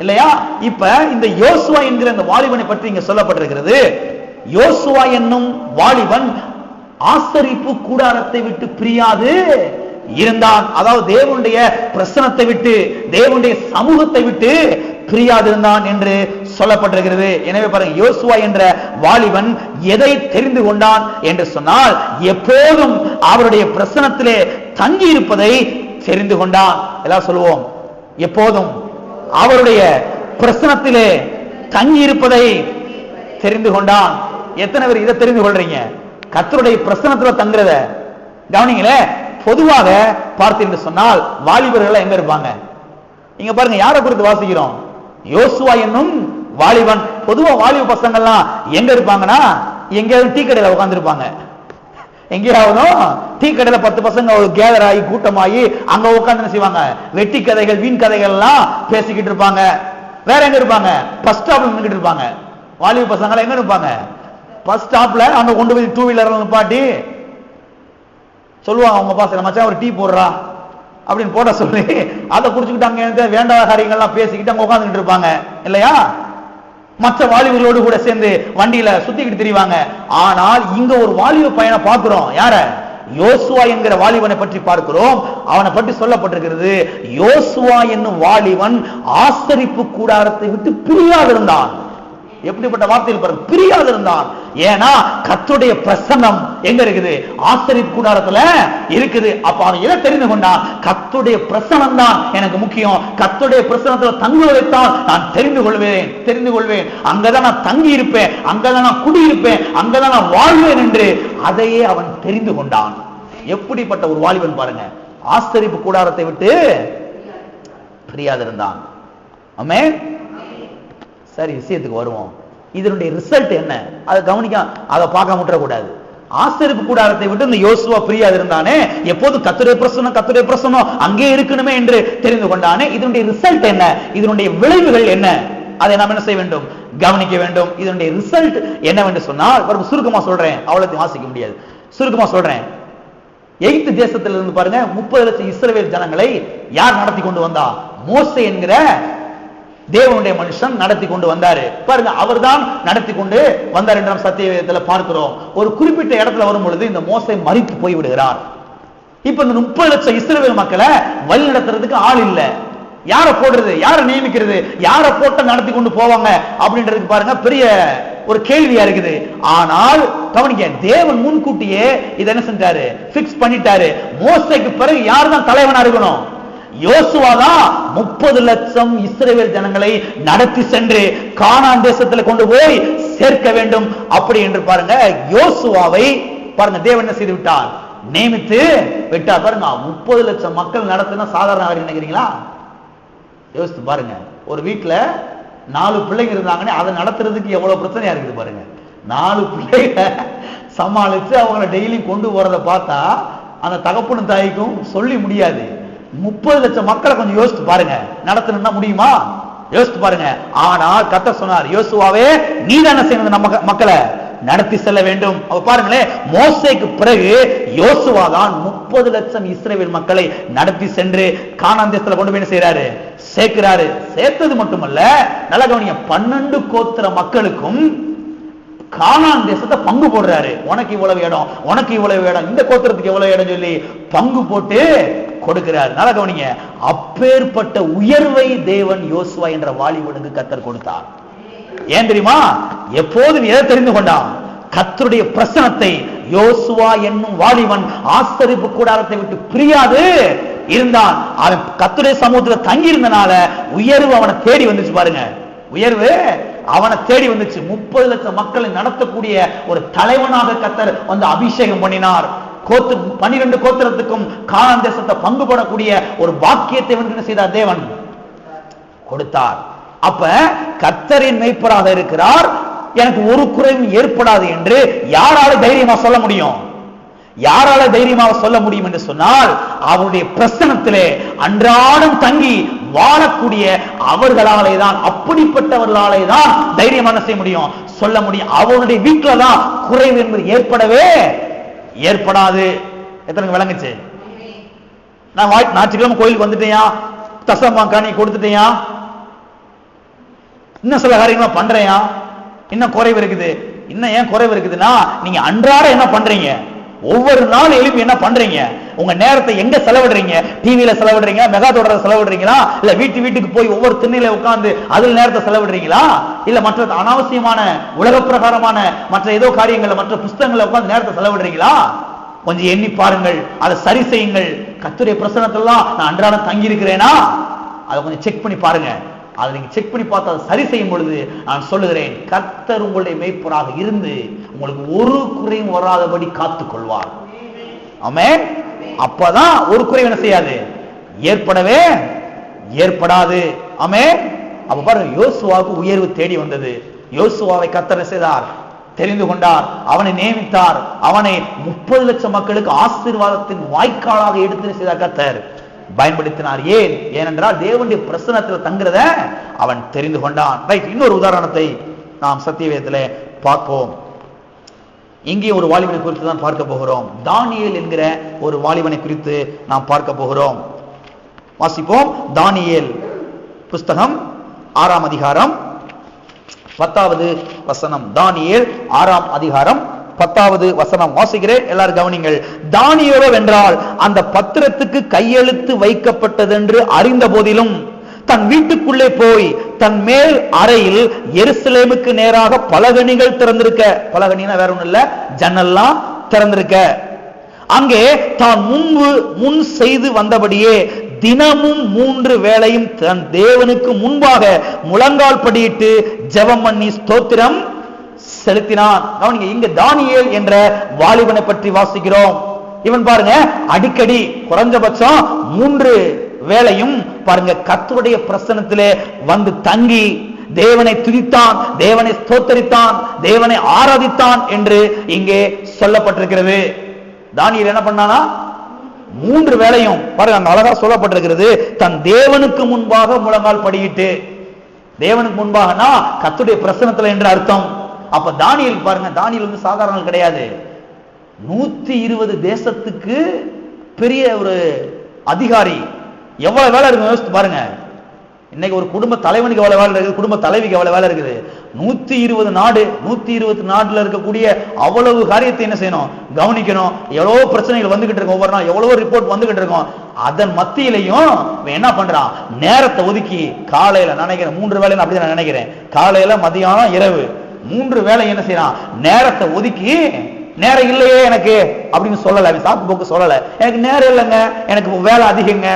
இல்லையா? இப்ப இந்த யோசுவா என்கிற இந்த வாலிபனை பற்றி இங்க சொல்லப்பட்டிருக்கிறது. யோசுவா என்னும் வாலிபன் ஆசரிப்பு கூடாரத்தை விட்டு பிரியாது இருந்தான். அதாவது தேவனுடைய பிரசன்னத்தை விட்டு, தேவனுடைய சமூகத்தை விட்டு பிரியாதிருந்தான் என்று சொல்லப்பட்டிருக்கிறது. எனவே பாருங்க, யோசுவா என்ற வாலிபன் எதை தெரிந்து கொண்டான் என்று சொன்னால், எப்போதும் அவருடைய பிரசன்னத்திலே தங்கி இருப்பதை தெரிந்து கொண்டான். எல்லாம் சொல்லுவோம், எப்போதும் அவருடைய பிரசன்னத்திலே தங்கி இருப்பதை தெரிந்து கொண்டான். எத்தனை பேர் இதை தெரிந்து கொள்றீங்க? கர்த்தருடைய பிரசன்னத்துல தங்குறத கவனிங்களே. பொதுவாக பார்த்தீங்கன்னு சொன்னால் வாலிபர்கள் எங்க இருப்பாங்க? இங்க பாருங்க, யாரை குறித்து வாசிக்கிறோம்? யோசுவா என்னும் வாலிபன். பொதுவா வாலிப பசங்கள்லாம் எங்க இருப்பாங்கன்னா, எங்கேயாவது டீ கடையில உட்கார்ந்து இருப்பாங்க. எங்கேயாவது டீ கடையில 10 பசங்க கேதர் ஆகி கூட்டமாகி அங்க உட்கார்ந்து செய்வாங்க, வெட்டி கதைகள், வீண் கதைகள் எல்லாம் பேசிக்கிட்டு இருப்பாங்க. வேற எங்க இருப்பாங்க? பஸ் ஸ்டாப்ல நின்றுட்டு இருப்பாங்க. வாலிப பசங்க எங்க இருப்பாங்க? பஸ் ஸ்டாப்ல. அங்க கொண்டு போய் 2 வீலர் நிப்பாட்டி சொல்லுவாங்க, அவங்க பாச மச்சான் ஒரு டீ போடுறா அப்படின்னு போட சொல்லி அதை குடிச்சுக்கிட்டு அங்க வேண்டாத காரியங்கள்லாம் பேசிக்கிட்டு அங்க உட்காந்துக்கிட்டு இருப்பாங்க இல்லையா? மற்ற வாலிபர்களோடு கூட சேர்ந்து வண்டியில சுத்திக்கிட்டு திரிவாங்க. ஆனால் இங்க ஒரு வாலிப பையனை பார்க்கிறோம். யார? யோசுவா என்கிற வாலிபனை பற்றி பார்க்கிறோம். அவனை பற்றி சொல்லப்பட்டிருக்கிறது, யோசுவா என்னும் வாலிபன் ஆசரிப்பு கூடாரத்தை விட்டு பிரியாதிருந்தான். எப்படிப்பட்ட வார்த்தையில் பாருங்க, பிரியாதிருந்தான். ஏன்னா கர்த்தருடைய பிரசன்னம் எங்க இருக்குது? ஆசரிப்பு கூடாரத்துல இருக்குது. அப்ப அவன் எதை தெரிந்து கொண்டான்? கர்த்தருடைய பிரசன்னம் தான் எனக்கு முக்கியம், கர்த்தருடைய பிரசன்னத்துல தங்குவதைத்தான் நான் தெரிந்து கொள்வேன். அங்கதான் நான் தங்கி இருப்பேன், அங்கதான் நான் குடியிருப்பேன், அங்கதான் நான் வாழ்வேன் என்று அதையே அவன் தெரிந்து கொண்டான். எப்படிப்பட்ட ஒரு வாலிபன் பாருங்க, ஆசரிப்பு கூடாரத்தை விட்டு பிரியாதிருந்தான். ஆமென். சரி, விஷயத்துக்கு வருவோம். இதனுடைய ரிசல்ட் என்ன? அதை கவனிக்க, அதை பார்க்க முட்டக்கூடாது. ஆசரிப்பு கூடாரத்தை விட்டு இந்த யோசுவா பிரியாது இருந்தானே, எப்போதும் கர்த்தருடைய பிரசன்னம் அங்கே இருக்கணுமே என்று தெரிந்து கொண்டானே, இதனுடைய ரிசல்ட் என்ன? இதனுடைய விளைவுகள் என்ன? அதை நாம் என்ன செய்ய வேண்டும்? கவனிக்க வேண்டும். இதனுடைய ரிசல்ட் என்னவென்று சொன்னால், சுருக்கமா சொல்றேன், அவ்வளவு வாசிக்க முடியாது, சுருக்கமா சொல்றேன். எகிப்து தேசத்தில் இருந்து பாருங்க 30 லட்சம் இஸ்ரவேல் ஜனங்களை யார் நடத்தி கொண்டு வந்தா? மோசே என்கிற தேவனுடைய மனுஷன் நடத்தி கொண்டு வந்தாரு. பாருங்க, அவர்தான் நடத்தி கொண்டு வந்தார் என்று நாம் சத்திய வேதத்தில் பார்க்கிறோம். ஒரு குறிப்பிட்ட இடத்துல வரும் பொழுது இந்த மோசே மரித்து போய் விடுகிறார். இப்ப இந்த 30 லட்சம் இஸ்ரவேல் மக்களை வழி நடத்துறதுக்கு ஆள் இல்ல. யாரை போடுறது? யாரை நியமிக்கிறது? யாரை போட்ட நடத்தி கொண்டு போவாங்க அப்படின்றதுக்கு பாருங்க பெரிய ஒரு கேள்வியா இருக்குது. ஆனால் கவனிக்க, தேவன் முன்கூட்டியே இதை என்ன செஞ்சாரு? பிக்ஸ் பண்ணிட்டாரு. மோசேக்கு பிறகு யார் தான் தலைவனா இருக்கணும்? யோசுவா தான் 30 லட்சம் இஸ்ரவேல் ஜனங்களை நடத்தி சென்று கானான் தேசத்தில் கொண்டு போய் சேர்க்க வேண்டும் அப்படி என்று பாருங்க யோசுவாவை பாருங்க தேவன் என்ன செய்து விட்டார்? நியமித்து விட்டார். பாருங்க, 30 லட்சம் மக்கள் நடத்தினா சாதாரண நினைக்கிறீங்களா? யோசித்து பாருங்க. ஒரு வீட்டுல 4 பிள்ளைங்க இருந்தாங்கன்னு அதை நடத்துறதுக்கு எவ்வளவு பிரச்சனையா இருக்குது பாருங்க. 4 பிள்ளைங்க சமாளிச்சு அவங்களை டெய்லி கொண்டு போறதை பார்த்தா அந்த தகப்பனும் தாய்க்கும் சொல்லி முடியாது. 30 லட்சம் மக்களை கொஞ்சம் யோசித்து பாருங்க, நடத்தணும்னா முடியுமா? யோசித்து பாருங்க. ஆனால் கர்த்தர் சொன்னார், யோசுவாவே நீ தானே செய்யணும் நம்ம மக்களை நடத்தி செல்ல வேண்டும். பாருங்களேன், மோசேக்கு பிறகு யோசுவா தான் 30 லட்சம் இஸ்ரவேல் மக்களை நடத்தி சென்று கானான் தேசத்துல கொண்டு போய் செய்யறாரு, சேர்க்கிறாரு. சேர்த்தது மட்டுமல்ல, நல்ல கவனிங்க, 12 கோத்திர மக்களுக்கும் கானான் தேசத்தை பங்கு போடுறாரு. உனக்கு இவ்வளவு இடம், உனக்கு இவ்வளவு இடம், இந்த கோத்திரத்துக்கு எவ்வளவு இடம் சொல்லி பங்கு போட்டு கொடுக்கிறார். நல்ல கவனிங்க, அப்பேற்பட்ட உயர்வை தேவன் யோசுவா என்ற வாலிபனுக்கு கர்த்தர் கொடுத்தார். ஏன் தெரியுமா? எப்போதும் எதை தெரிந்து கொண்டான்? கர்த்தருடைய பிரசன்னத்தை. யோசுவா என்னும் வாலிபன் ஆசரிப்பு கூடாரத்தை விட்டு பிரியாது இருந்தான். அவன் கர்த்தருடைய சமூகத்தில் தங்கி இருந்தனால உயர்வு அவனை தேடி வந்துச்சு. பாருங்க, உயர்வு அவனை தேடி வந்துச்சு. 30 லட்சம் மக்களை நடத்தக்கூடிய ஒரு தலைவனாக கர்த்தர் வந்து அபிஷேகம் பண்ணினார். 12 கோத்திரத்துக்கும் கானான் தேசத்தை பங்கு போடக்கூடிய ஒரு பாக்கியத்தை என்ன செய்தார்? தேவன் கொடுத்தார். அப்ப கர்த்தரின் மேய்ப்பராக இருக்கிறார், எனக்கு ஒரு குறைவும் ஏற்படாது என்று யாரால தைரியமா சொல்ல முடியும்? யாரால தைரியமாக சொல்ல முடியும் என்று சொன்னால், அவருடைய பிரசன்னத்திலே அன்றாடம் தங்கி வாழக்கூடிய அவர்களாலே தான், அப்படிப்பட்டவர்களாலே தான் தைரியமான செய்ய முடியும், சொல்ல முடியும். அவருடைய வீட்டில தான் குறைவு என்பது ஏற்படவே ஏற்படாது. எத்தனை விளங்குச்சு? நான் ஞாயிற்றுக்கிழமை கோயிலுக்கு வந்துட்டேயா, தசமாக்காணி கொடுத்துட்டேயா, இன்னும் சில காரியங்களா பண்றேயா, இன்னும் குறைவு இருக்குது. இன்னும் ஏன் குறைவு இருக்குதுன்னா, நீங்க அன்றாட என்ன பண்றீங்க? ஒவ்வொரு நாள் எழுப்பி என்ன பண்றீங்க? உங்க நேரத்தை எங்க செலவிடுறீங்க? டிவியில செலவிடுறீங்களா? மெகா தொடர செலவிடுறீங்களா? இல்ல வீட்டுக்கு போய் ஒவ்வொரு திண்ணையில உட்கார்ந்து அதில் நேரத்தை செலவிடுறீங்களா? இல்ல மற்ற அனாவசியமான உலக பிரகாரமான மற்ற ஏதோ காரியங்கள், மற்ற புஸ்தகங்களை உட்கார்ந்து நேரத்தை செலவிடுறீங்களா? கொஞ்சம் எண்ணி பாருங்கள், அதை சரி செய்யுங்கள். கர்த்தருடைய பிரசன்னத்தெல்லாம் நான் அன்றாடம் தங்கி இருக்கிறேனா? அதை கொஞ்சம் செக் பண்ணி பாருங்க. அதை நீங்க செக் பண்ணி பார்த்து அதை சரி செய்யும் பொழுது நான் சொல்லுகிறேன், கர்த்தர் உங்களுடைய மேய்ப்பராக இருந்து உங்களுக்கு ஒரு குறையும் வராதபடி காத்துக் கொள்வார். ஆமென். அப்பதான் ஒரு குறை என்ன செய்யாது, ஏற்படவே ஏற்படாது. ஆமென். அப்ப பாருங்க, யோசுவாவுக்கு உயர்வு தேடி வந்தது. யோசுவாவை கர்த்தர் செய்தார், தெரிந்து கொண்டார், அவனை நியமித்தார், அவனை 30 லட்சம் மக்களுக்கு ஆசீர்வாதத்தின் வாய்க்காலாக எடுத்து செய்தார். கர்த்தர் பயன்படுத்தினார். ஏனென்றால் தேவனுடைய பிரசன்னத்தில் தங்குறத அவன் தெரிந்து கொண்டான். ரைட். இன்னொரு உதாரணத்தை நாம் சத்தியவேதத்திலே பார்ப்போம். இங்கே ஒரு வாலிபனை குறித்து தான் பார்க்க போகிறோம். தானியேல் என்கிற ஒரு வாலிபனை குறித்து நாம் பார்க்க போகிறோம். வாசிப்போம். தானியேல் புஸ்தகம் 6ஆம் அதிகாரம் 10வது வசனம். தானியேல் 6ஆம் அதிகாரம் 10வது வசனம் வாசிக்கிறேன், எல்லாரும் கவனிங்கள். தானியேலோ வென்றால் அந்த பத்திரத்துக்கு கையெழுத்து வைக்கப்பட்டதென்று அறிந்த போதிலும் தன் வீட்டுக்குள்ளே போய் தன் மேல் அறையில் எருசலேமுக்கு நேராக பலகணிகள் திறந்திருக்க, பலகணினா வேற ஒண்ணும் இல்ல, ஜன்னல்லாம் திறந்திருக்க, அங்கே தான் முன் செய்து வந்தபடியே தினமும் 3 வேளையும் தன் தேவனுக்கு முன்பாக முழங்கால் படியிட்டு ஜெபம் பண்ணி ஸ்தோத்திரம் செலுத்தினான். கவனிங்க, இங்க தானியேல் என்ற வாலிபனை பற்றி வாசிக்கிறோம். இவன் பாருங்க, அடிக்கடி குறைஞ்சபட்சம் 3 வேளையும் பாருங்க கர்த்தருடைய பிரசன்னத்திலே வந்து தங்கி தேவனை துதித்தான், தேவனை ஸ்தோத்தரித்தான், தேவனை ஆராதித்தான் என்று இங்கே சொல்லப்பட்டிருக்கிறது. தானியேல் என்ன பண்ணானா? 3 வேளையும் பாருங்க, அங்க அழகா சொல்லப்பட்டிருக்கிறது, தன் தேவனுக்கு முன்பாக முழங்கால் படியிட்டு. தேவனுக்கு முன்பாகனா கர்த்தருடைய பிரசன்னத்துல என்று அர்த்தம். அப்ப தானியேல் பாருங்க, தானியேல் சாதாரண கிடையாது. 120 தேசத்துக்கு பெரிய ஒரு அதிகாரி. எவ்வளவு வேலை இருக்கு யோசித்து பாருங்க. இன்னைக்கு ஒரு குடும்ப தலைவனுக்கு எவ்வளவு வேலை இருக்குது, குடும்ப தலைவிக்கு எவ்வளவு வேலை இருக்குது. 120 நாடு, 120 நாடுல இருக்கக்கூடிய அவ்வளவு காரியத்தை என்ன செய்யணும், கவனிக்கணும். எவ்வளவு பிரச்சனைகள் வந்துகிட்டு இருக்கும், ஒவ்வொரு நாள் எவ்வளவு ரிப்போர்ட் வந்துகிட்டு இருக்கும். அதன் மத்தியிலையும் என்ன பண்றான், நேரத்தை ஒதுக்கி காலையில நினைக்கிறேன் 3 வேலை, அப்படி நான் நினைக்கிறேன், காலையில மதியானம் இரவு 3 வேலை என்ன செய்யறான், நேரத்தை ஒதுக்கி. நேரம் இல்லையே எனக்கு அப்படின்னு சொல்லல, சாக்கு போக்கு சொல்லல, எனக்கு நேரம் இல்லைங்க, எனக்கு வேலை அதிகங்க,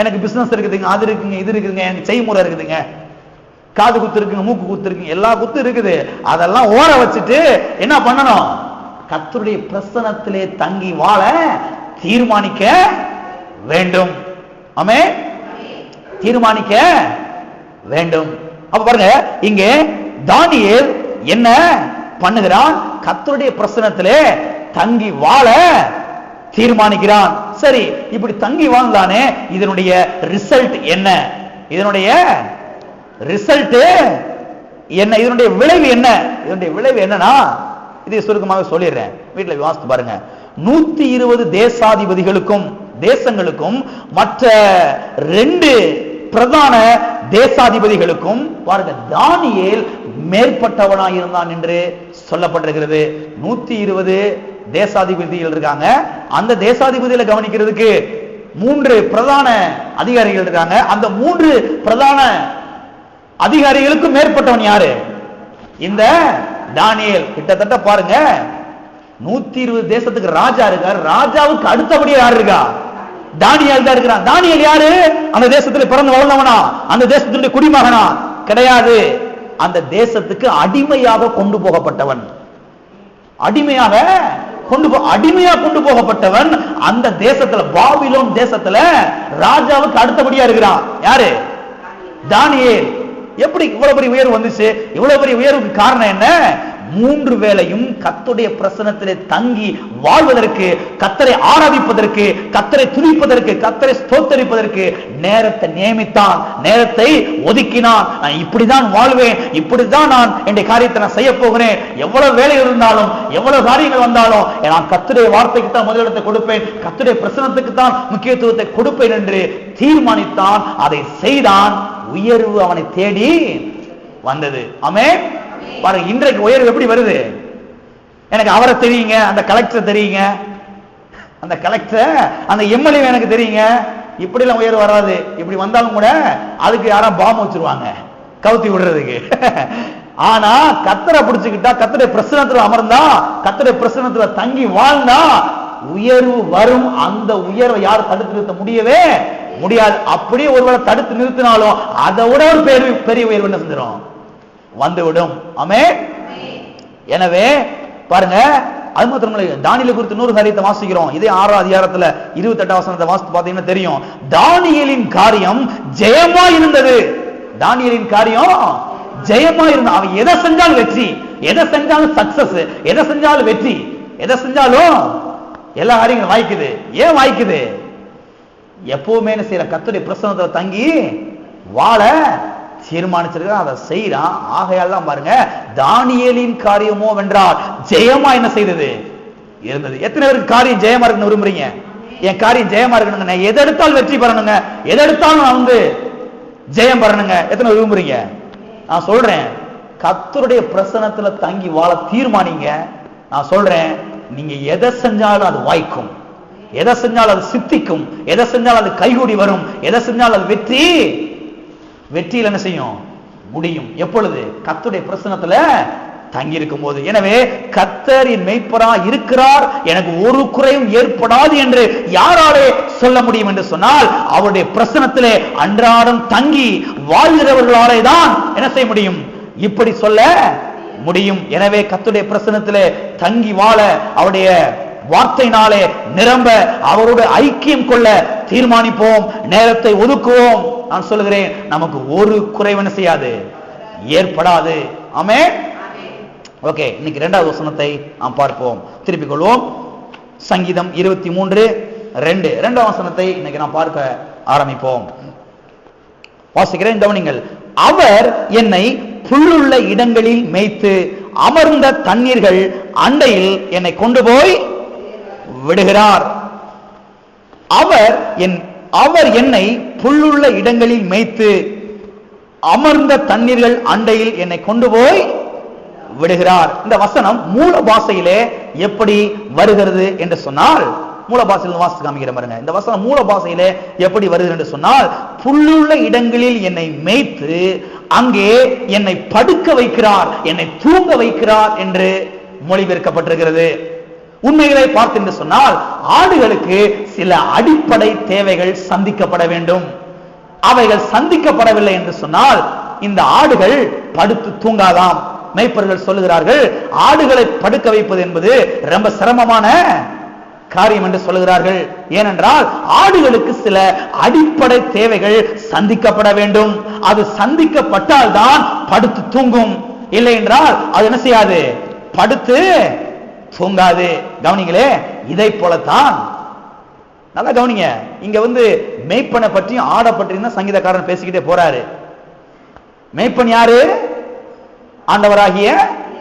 எனக்கு பிசினஸ் இருக்குதுங்க, அது இருக்குங்க, இது இருக்குதுங்க, எனக்கு செய்முறை இருக்குதுங்க, காது குத்து இருக்குங்க, மூக்கு குத்து இருக்குங்க, எல்லா குத்து இருக்குது. அதெல்லாம் ஓர வச்சுட்டு என்ன பண்ணணும், கர்த்தருடைய பிரசன்னத்திலே தங்கி வாழ தீர்மானிக்க வேண்டும். ஆமென், தீர்மானிக்க வேண்டும். அப்ப பாருங்க, இங்கே தானியேல் என்ன பண்ணுகிறான், கர்த்தருடைய பிரசன்னத்திலே தங்கி வாழ தீர்மானிக்கிறான். சரி, இப்படி தங்கி வாழ்ந்தானே, இதனுடைய ரிசல்ட் என்ன, இதனுடைய ரிசல்ட் என்ன, இதனுடைய விளைவு என்ன? இதனுடைய விளைவு என்னன்னா, இதை சுருக்கமாக சொல்லிடுறேன், வீட்டில் வாசித்து பாருங்க. 120 தேசாதிபதிகளுக்கும் தேசங்களுக்கும் மற்ற 2 பிரதான தேசாதிபதிகளுக்கும் பாருங்க, தானியேல் மேற்பட்டவனாயிருந்தான் என்று சொல்லப்பட்டிருக்கிறது. 120 தேசாதிபதிகள் இருக்காங்க. அந்த தேசாதிபதிகளை கவனிக்கிறதுக்கு 3 பிரதான அதிகாரிகள் இருக்காங்க. அந்த 3 பிரதான அதிகாரிகளுக்கு மேற்பட்டவன் யாரு, இந்த தானியேல். கிட்டத்தட்ட பாருங்க, 120 தேசத்துக்கு ராஜா இருக்கார், ராஜாவுக்கு அடுத்தபடியே யார் இருக்கா, தானியேல் தான் இருக்கிறான். தானியேல் யாரு, அந்த தேசத்தில் பிறந்து வளர்ந்தவனா, அந்த தேசத்தினுடைய குடிமகனா கிடையாது. அந்த தேசத்துக்கு அடிமையாக கொண்டு போகப்பட்டவன், அடிமையாக கொண்டு போகப்பட்டவன். அந்த தேசத்துல, பாபிலோன் தேசத்துல ராஜாவுக்கு அடுத்தபடியா இருக்கிறான். யாரு, தானியேல். எப்படி இவ்வளவு பெரிய உயர்வு வந்துச்சு? இவ்வளவு பெரிய உயர்வுக்கு காரணம் என்ன? 3 வேளையும் கர்த்தருடைய பிரசன்னத்திலே தங்கி வாழ்வதற்கு, கர்த்தரை ஆராதிப்பதற்கு, கர்த்தரை துதிப்பதற்கு, கர்த்தரை ஸ்தோத்தரிப்பதற்கு நேரத்தை நியமித்தான், நேரத்தை ஒதுக்கினான். நான் இப்படிதான் வாழ்வேன், இப்படிதான் நான் என்னுடைய காரியத்தை நான் செய்ய போகிறேன், எவ்வளவு வேலை இருந்தாலும், எவ்வளவு காரியங்கள் வந்தாலும் நான் கர்த்தருடைய வார்த்தைக்கு தான் முதலிடத்தை கொடுப்பேன், கர்த்தருடைய பிரசன்னத்துக்கு தான் முக்கியத்துவத்தை கொடுப்பேன் என்று தீர்மானித்தான். அதை செய்தான். உயர்வு அவனை தேடி வந்தது. ஆமென். பாருங்க, இன்றைக்கு உயர்வு எப்படி வருது? எனக்கு அவரை தெரியுங்க, அந்த கலெக்டர் தெரியுங்க, அந்த கலெக்டர், அந்த எம்எல்ஏ எனக்கு தெரியுங்க. இப்படி எல்லாம் உயர்வு வராது. இப்படி வந்தாலும் கூட அதுக்கு யாரும் பாம்பு வச்சிருவாங்க கவுத்தி விடுறதுக்கு. ஆனா கர்த்தரை பிடிச்சுக்கிட்டா, கர்த்தருடைய பிரசன்னத்துல அமர்ந்தா, கர்த்தருடைய பிரசன்னத்துல தங்கி வாழ்ந்தா உயர்வு வரும். அந்த உயர்வை யாரும் தடுத்து நிறுத்த முடியவே முடியாது. அப்படியே ஒருவேளை தடுத்து நிறுத்தினாலும் அதை விட ஒரு பெரிய உயர்வு என்ன செஞ்சிடும், வந்துவிடும். ஆமென். எனவே பாருங்க, அது மாத்திரமல்ல, தானியேல் குறித்து 100 காரியத்தை வாசிக்கிறோம். இதே 6ஆம் அதிகாரத்துல 28ஆம் வசனத்தை வாசித்து பார்த்தீங்கன்னா தெரியும். தானியேலின் காரியம் ஜெயமா இருந்தது. தானியேலின் காரியம் ஜெயமா இருந்தது. அவன் எதை செஞ்சாலும் வெற்றி, எதை செஞ்சாலும் சக்சஸ், எதை செஞ்சாலும் வெற்றி, எதை செஞ்சாலும் எல்லா காரியங்களும் வாய்க்குது. ஏன் வாய்க்குது? எப்பவுமே என்ன செய்யற, கர்த்தருடைய பிரசன்னத்துல தங்கி வாழ தீர்மானிச்சிருக்க, அதை செய்யறான். ஆகையால் தான் பாருங்க, தானியேலின் காரியமோ வென்றால் ஜெயமா என்ன செய்தது இருந்தது. எத்தனை பேருக்கு காரியம் ஜெயமா இருக்குன்னு விரும்புறீங்க? என் காரியம் ஜெயமா இருக்கணுங்க, நான் எதை எடுத்தாலும் வெற்றி பெறணுங்க, எதை எடுத்தாலும் நான் ஜெயம் பெறணுங்க, எத்தனை விரும்புறீங்க? நான் சொல்றேன், கர்த்தருடைய பிரசன்னத்துல தங்கி வாழ தீர்மானிங்க. நான் சொல்றேன், நீங்க எதை செஞ்சாலும் அது வாய்க்கும், எதை செஞ்சாலும் அது சித்திக்கும், எதை செஞ்சாலும் அது கைகூடி வரும், எதை செஞ்சாலும் அது வெற்றியில் என்ன செய்யும், முடியும். எப்பொழுது? கர்த்தருடைய பிரசன்னத்துல தங்கி இருக்கும் போது. எனவே கர்த்தர் என் மேய்ப்பரா இருக்கிறார், எனக்கு ஒரு குறையும் ஏற்படாது என்று யாராலே சொல்ல முடியும் என்று சொன்னால், அவருடைய பிரசன்னத்திலே அன்றாடம் தங்கி வாழ்கிறவர்களாலே தான் என்ன செய்ய முடியும், இப்படி சொல்ல முடியும். எனவே கர்த்தருடைய பிரசன்னத்திலே தங்கி வாழ, அவருடைய வார்த்தையினாலே நிரம்ப, அவரோடு ஐக்கியம் கொள்ள தீர்மானிப்போம், நேரத்தை ஒதுக்குவோம். நான் சொல்லுகிறேன், நமக்கு ஒரு குறைவன செய்யாது ஏற்படாது. ஆமென். ஓகே, இன்னைக்கு இரண்டாவது வசனத்தை நாம் பார்ப்போம். திருப்பிக் கொள்வோம். சங்கீதம் 23:2 இரண்டாவது வசனத்தை இன்னைக்கு நாம் பார்க்க ஆரம்பிப்போம். வாசிக்கிறேன், கவனிங்கள். அவர் என்னை புல்லுள்ள இடங்களில் மேய்த்து அமர்ந்த தண்ணீர்கள் அண்டையில் என்னை கொண்டு போய் விடுகிறார். அவர் என்னை புல்லுள்ள இடங்களில் மேய்த்து அமர்ந்த தண்ணீர்கள் அண்டையில் என்னை கொண்டு போய் விடுகிறார். இந்த வசனம் மூல பாஷையிலே எப்படி வருகிறது என்று சொன்னால், மூல பாஷையில் வாசித்து காமிக்கிறேன் பாருங்க. இந்த வசனம் மூல பாஷையிலே எப்படி வருகிறது என்று சொன்னால், புல்லுள்ள இடங்களில் என்னை மேய்த்து அங்கே என்னை படுக்க வைக்கிறார், என்னை தூங்க வைக்கிறார் என்று மொழிபெயர்க்கப்பட்டிருக்கிறது. உண்மைகளை பார்த்து என்று சொன்னால், ஆடுகளுக்கு சில அடிப்படை தேவைகள் சந்திக்கப்பட வேண்டும். அவைகள் சந்திக்கப்படவில்லை என்று சொன்னால் இந்த ஆடுகள் படுத்து தூங்காதாம். மேய்ப்பர்கள் சொல்லுகிறார்கள், ஆடுகளை படுக்க வைப்பது என்பது ரொம்ப சிரமமான காரியம் என்று சொல்லுகிறார்கள். ஏனென்றால் ஆடுகளுக்கு சில அடிப்படை தேவைகள் சந்திக்கப்பட வேண்டும். அது சந்திக்கப்பட்டால் தான் படுத்து தூங்கும். இல்லை என்றால் அது என்ன செய்யாது, படுத்து தூங்காது. கவனிங்களே, இதை போலத்தான், நல்லா கவனிங்க, இங்க மேய்ப்பனை பற்றியும் ஆடை பற்றியும் தான் சங்கீதக்காரன் பேசிக்கிட்டே போறாரு. மேய்ப்பன் யாரு? ஆண்டவராகிய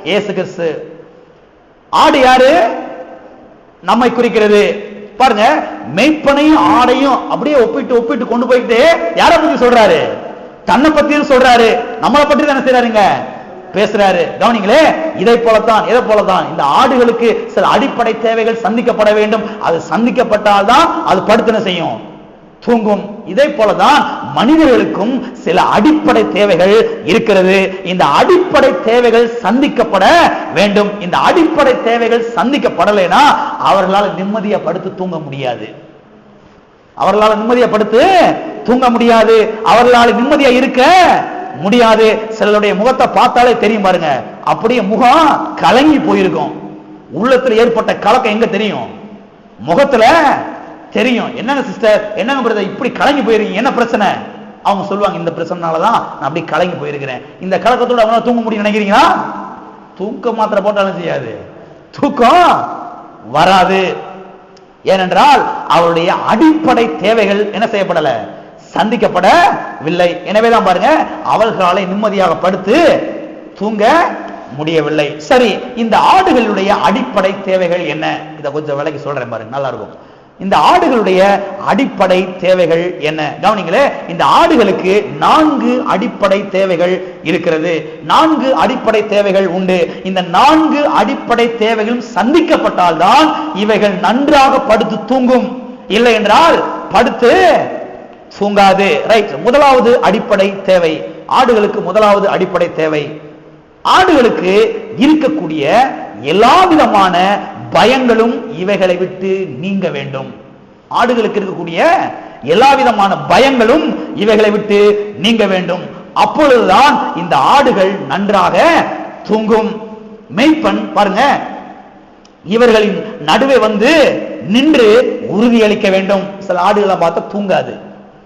இயேசு கிறிஸ்து. ஆடு யாரு? நம்மை குறிக்கிறது. பாருங்க, மேய்ப்பனையும் ஆடையும் அப்படியே ஒப்பிட்டு கொண்டு போயிட்டு யாரை பத்தி சொல்றாரு? தன்னை பத்தியும் சொல்றாரு, நம்மளை பற்றி தானே செய்றாருங்க பேசுறாரு. கவனிங்களே, இதை போலத்தான், எதை போலத்தான் இந்த ஆடுகளுக்கு சில அடிப்படை தேவைகள் சந்திக்கப்பட வேண்டும். அது சந்திக்கப்பட்டால் தான் அது படுத்து செய்யும், தூங்கும். இதை போலதான் மனிதர்களுக்கும் சில அடிப்படை தேவைகள் இருக்கிறது. இந்த அடிப்படை தேவைகள் சந்திக்கப்பட வேண்டும். இந்த அடிப்படை தேவைகள் சந்திக்கப்படலைன்னா அவர்களால் நிம்மதியா படுத்து தூங்க முடியாது. அவர்களால் நிம்மதியா படுத்து தூங்க முடியாது. அவர்களால் நிம்மதியா இருக்க முடியாது. சிலருடைய முகத்தை பார்த்தாலே தெரியும் பாருங்க, அப்படியே முகம் கலங்கி போயிருக்கும். உள்ளத்துல ஏற்பட்ட கலக்கம் எங்க தெரியும்? முகத்துல தெரியும். என்னங்க சிஸ்டர், என்னங்க பிரதர், இப்படி கலங்கி போயிருக்கீங்க, என்ன பிரச்சனை? அவங்க சொல்லுவாங்க, இந்த பிரச்சனைனாலதான் நான் அப்படி கலங்கி போயிருக்கிறேன். இந்த கலக்கத்தோட அவனால தூங்க முடியும் நினைக்கிறீங்களா? தூக்க மாத்திரை போட்டாலும் செய்யாது, தூக்கம் வராது. ஏனென்றால் அவருடைய அடிப்படை தேவைகள் என்ன செய்யப்படல, சந்திக்கப்படவில்லை. எனவேதான் பாருங்க, அவர்களாலே நிம்மதியாக படுத்து தூங்க முடியவில்லை. சரி, இந்த ஆடுகளுடைய அடிப்படை தேவைகள் என்ன? இதை கொஞ்சம் விலைக்கு சொல்றேன் பாருங்க, நல்லா இருக்கும். இந்த ஆடுகளுடைய அடிப்படை தேவைகள் என்ன? கவனிங்களே, இந்த ஆடுகளுக்கு 4 அடிப்படை தேவைகள் இருக்கிறது. 4 அடிப்படை தேவைகள் உண்டு. இந்த 4 அடிப்படை தேவைகளும் சந்திக்கப்பட்டால் தான் இவைகள் நன்றாக படுத்து தூங்கும். இல்லை என்றால் படுத்து தூங்காது. ரைட். முதலாவது அடிப்படை தேவை, ஆடுகளுக்கு முதலாவது அடிப்படை தேவை, ஆடுகளுக்கு இருக்கக்கூடிய எல்லா விதமான பயங்களும் இவைகளை விட்டு நீங்க வேண்டும். ஆடுகளுக்கு இருக்கக்கூடிய எல்லா விதமான பயங்களும் இவைகளை விட்டு நீங்க வேண்டும். அப்பொழுதுதான் இந்த ஆடுகள் நன்றாக தூங்கும். மேய்ப்பன் பாருங்க, இவர்களின் நடுவே நின்று உறுதியளிக்க வேண்டும். சில ஆடுகளை பார்த்தா தூங்காது.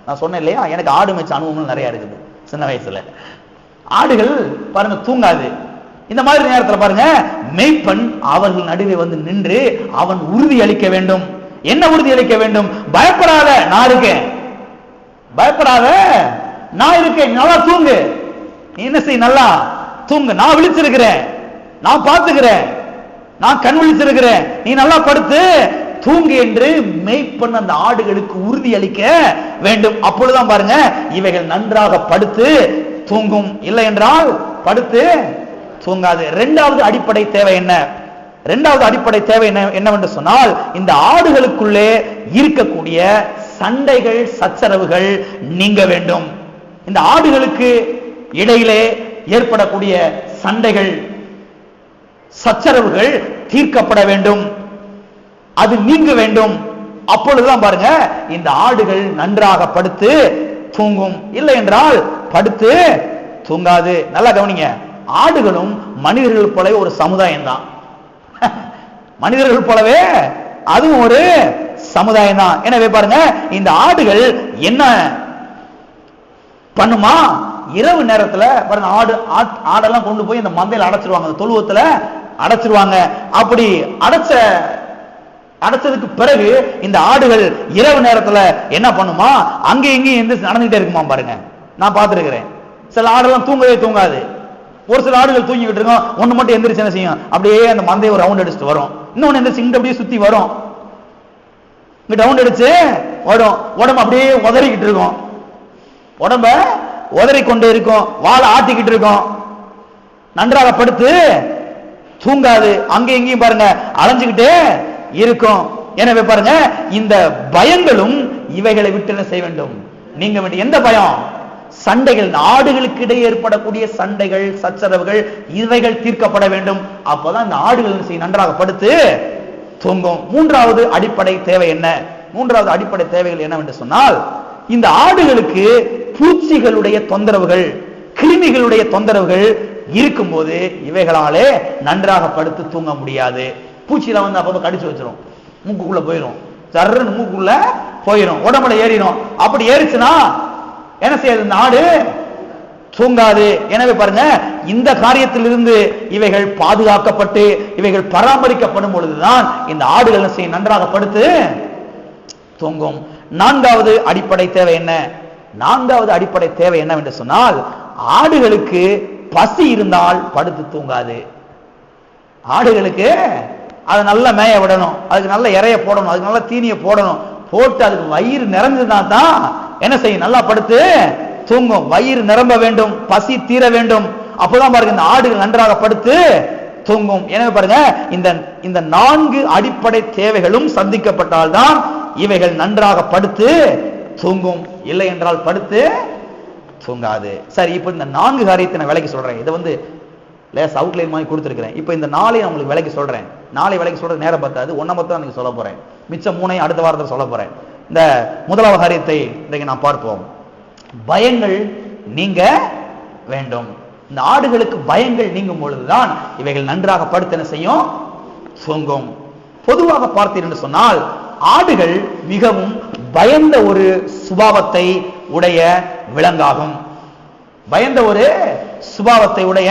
நான் சொன்னேன் இல்லையா, எனக்கு ஆடு மேய்ச்ச அனுபவம் நிறைய இருக்குது சின்ன வயசுல. ஆடுகள் பாருங்க தூங்காது. இந்த மாதிரி நேரத்தில் பாருங்க, மேய்ப்பன் அவர்கள் நடுவே நின்று அவன் உறுதி அளிக்க வேண்டும். என்ன உறுதி அளிக்க வேண்டும்? பயப்படாத, நான் இருக்கேன், பயப்படாத, நான் இருக்கேன், நல்லா தூங்கு, நீ என்ன செய், நல்லா தூங்கு, நான் விழிச்சிருக்கிறேன், நான் பார்த்துக்கிறேன், நான் கண் விழிச்சிருக்கிறேன், நீ நல்லா படுத்து தூங்கு என்று மேய்ப்பன் அந்த ஆடுகளுக்கு உறுதி அளிக்க வேண்டும். அப்பொழுதுதான் பாருங்க இவைகள் நன்றாக படுத்து தூங்கும். இல்லை என்றால் படுத்து தூங்காது. இரண்டாவது அடிப்படை தேவை என்ன? இரண்டாவது அடிப்படை தேவை என்னவென்று சொன்னால், இந்த ஆடுகளுக்குள்ளே இருக்கக்கூடிய சண்டைகள் சச்சரவுகள் நீங்க வேண்டும். இந்த ஆடுகளுக்கு இடையிலே ஏற்படக்கூடிய சண்டைகள் சச்சரவுகள் தீர்க்கப்பட வேண்டும், அது நீங்க வேண்டும். அப்பொழுதுதான் பாருங்க இந்த ஆடுகள் நன்றாக படுத்து தூங்கும். இல்லை என்றால் படுத்து தூங்காது. நல்லா கவனிங்க, ஆடுகளும் மனிதர்கள் போலவே ஒரு சமுதாயம் தான். மனிதர்கள் போலவே அதுவும் ஒரு சமுதாயம் தான். எனவே பாருங்க, இந்த ஆடுகள் என்ன பண்ணுமா? இரவு நேரத்துல பாருங்க, ஆடெல்லாம் கொண்டு போய் இந்த மந்தையில அடைச்சிருவாங்க, தொழுவத்துல அடைச்சிருவாங்க. அப்படி அடைச்சதுக்கு பிறகு இந்த ஆடுகள் இரவு நேரத்துல என்ன பண்ணுமா, அங்கே இங்கேயும் எந்திரிச்சு நடந்துகிட்டே இருக்குமா பாருங்க. நான் பார்த்திருக்கிறேன். சில ஆடுலாம் தூங்கவே தூங்காது. ஒரு சில ஆடுகள் தூங்கிட்டு இருக்கும், ஒண்ணு மட்டும் எந்திரிச்சு என்ன செய்யும், அப்படியே அந்த மந்தையை ஒரு ரவுண்ட் அடிச்சுட்டு வரும். இன்னொன்னு எந்திரிச்சு இங்க அப்படியே சுத்தி வரும், இங்க ரவுண்ட் அடிச்சு வரும். உடம்பு அப்படியே உதறிக்கிட்டு இருக்கும், உடம்ப உதறி கொண்டு இருக்கும், வாழை ஆட்டிக்கிட்டு இருக்கும், நன்றாக படுத்து தூங்காது, அங்கே இங்கேயும் பாருங்க அலைஞ்சுக்கிட்டே இருக்கும். எனவே பாருங்க, இந்த பயங்களும் இவைகளை விட்டு என்ன செய்ய வேண்டும், நீங்க வேண்டிய எந்த பயம், சண்டைகள், ஆடுகளுக்கு இடையே ஏற்படக்கூடிய சண்டைகள், சச்சரவுகள், இவைகள் தீர்க்கப்பட வேண்டும். அப்பதான் இந்த ஆடுகள் நன்றாக படுத்து தூங்கும். மூன்றாவது அடிப்படை தேவை என்ன? மூன்றாவது அடிப்படை தேவைகள் என்னவென்று சொன்னால், இந்த ஆடுகளுக்கு பூச்சிகளுடைய தொந்தரவுகள், கிருமிகளுடைய தொந்தரவுகள் இருக்கும்போது இவைகளாலே நன்றாக படுத்து தூங்க முடியாது. பூச்சியில வந்து அப்போ கடிச்சு வச்சிரும், மூக்குக்குள்ள போயிடும், சர்ன்னு மூக்குள்ள போயிடும், உடம்புல ஏறிடும். அப்படி ஏறிச்சுன்னா என்ன செய்யாது, இந்த ஆடு தூங்காது. எனவே பாருங்க, இந்த காரியத்திலிருந்து இவைகள் பாதுகாக்கப்பட்டு இவைகள் பராமரிக்கப்படும் பொழுதுதான் இந்த ஆடுகள் நன்றாக படுத்து தூங்கும். நான்காவது அடிப்படை தேவை என்ன? நான்காவது அடிப்படை தேவை என்னவென்று சொன்னால், ஆடுகளுக்கு பசி இருந்தால் படுத்து தூங்காது. ஆடுகளுக்கு அதை நல்லா மேய விடணும், அதுக்கு நல்ல இறைய போடணும், அதுக்கு நல்ல தீனியை போடணும், போட்டு அதுக்கு வயிறு நிறைஞ்சதுனா தான் என்ன செய்யும், நல்லா படுத்து தூங்கும். வயிறு நிரம்ப வேண்டும், பசி தீர வேண்டும், அப்பதான் பாருங்க இந்த ஆடுகள் நன்றாக படுத்து தூங்கும். எனவே பாருங்க, இந்த நான்கு அடிப்படை தேவைகளும் சந்திக்கப்பட்டால்தான் இவைகள் நன்றாக படுத்து தூங்கும், இல்லை என்றால் படுத்து தூங்காது. சரி, இப்ப இந்த நான்கு காரியத்தை நான் விலைக்கு சொல்றேன். இதை வந்து லேஸ் அவுட்லைன் மாதிரி கொடுத்துருக்கிறேன். இப்போ இந்த நாளை நான் உங்களுக்கு விலைக்கு சொல்றேன். நாளை விலைக்கு சொல்றது நேரம் பார்த்தாது, ஒன்றை மட்டும் நீங்க சொல்ல போறேன், மிச்சம் மூணையும் அடுத்த வாரத்தில் சொல்ல போறேன். இந்த முதலாவது காரியத்தை இன்றைக்கு நான் பார்ப்போம். பயங்கள் நீங்க வேண்டும். இந்த ஆடுகளுக்கு பயங்கள் நீங்கும் பொழுதுதான் இவைகள் நன்றாக படுத்து என்ன செய்யும், தூங்கும். பொதுவாக பார்த்தீர்கள் சொன்னால், ஆடுகள் மிகவும் பயந்த ஒரு சுபாவத்தை உடைய விலங்காகும். பயந்த ஒரு சுபாவத்தை உடைய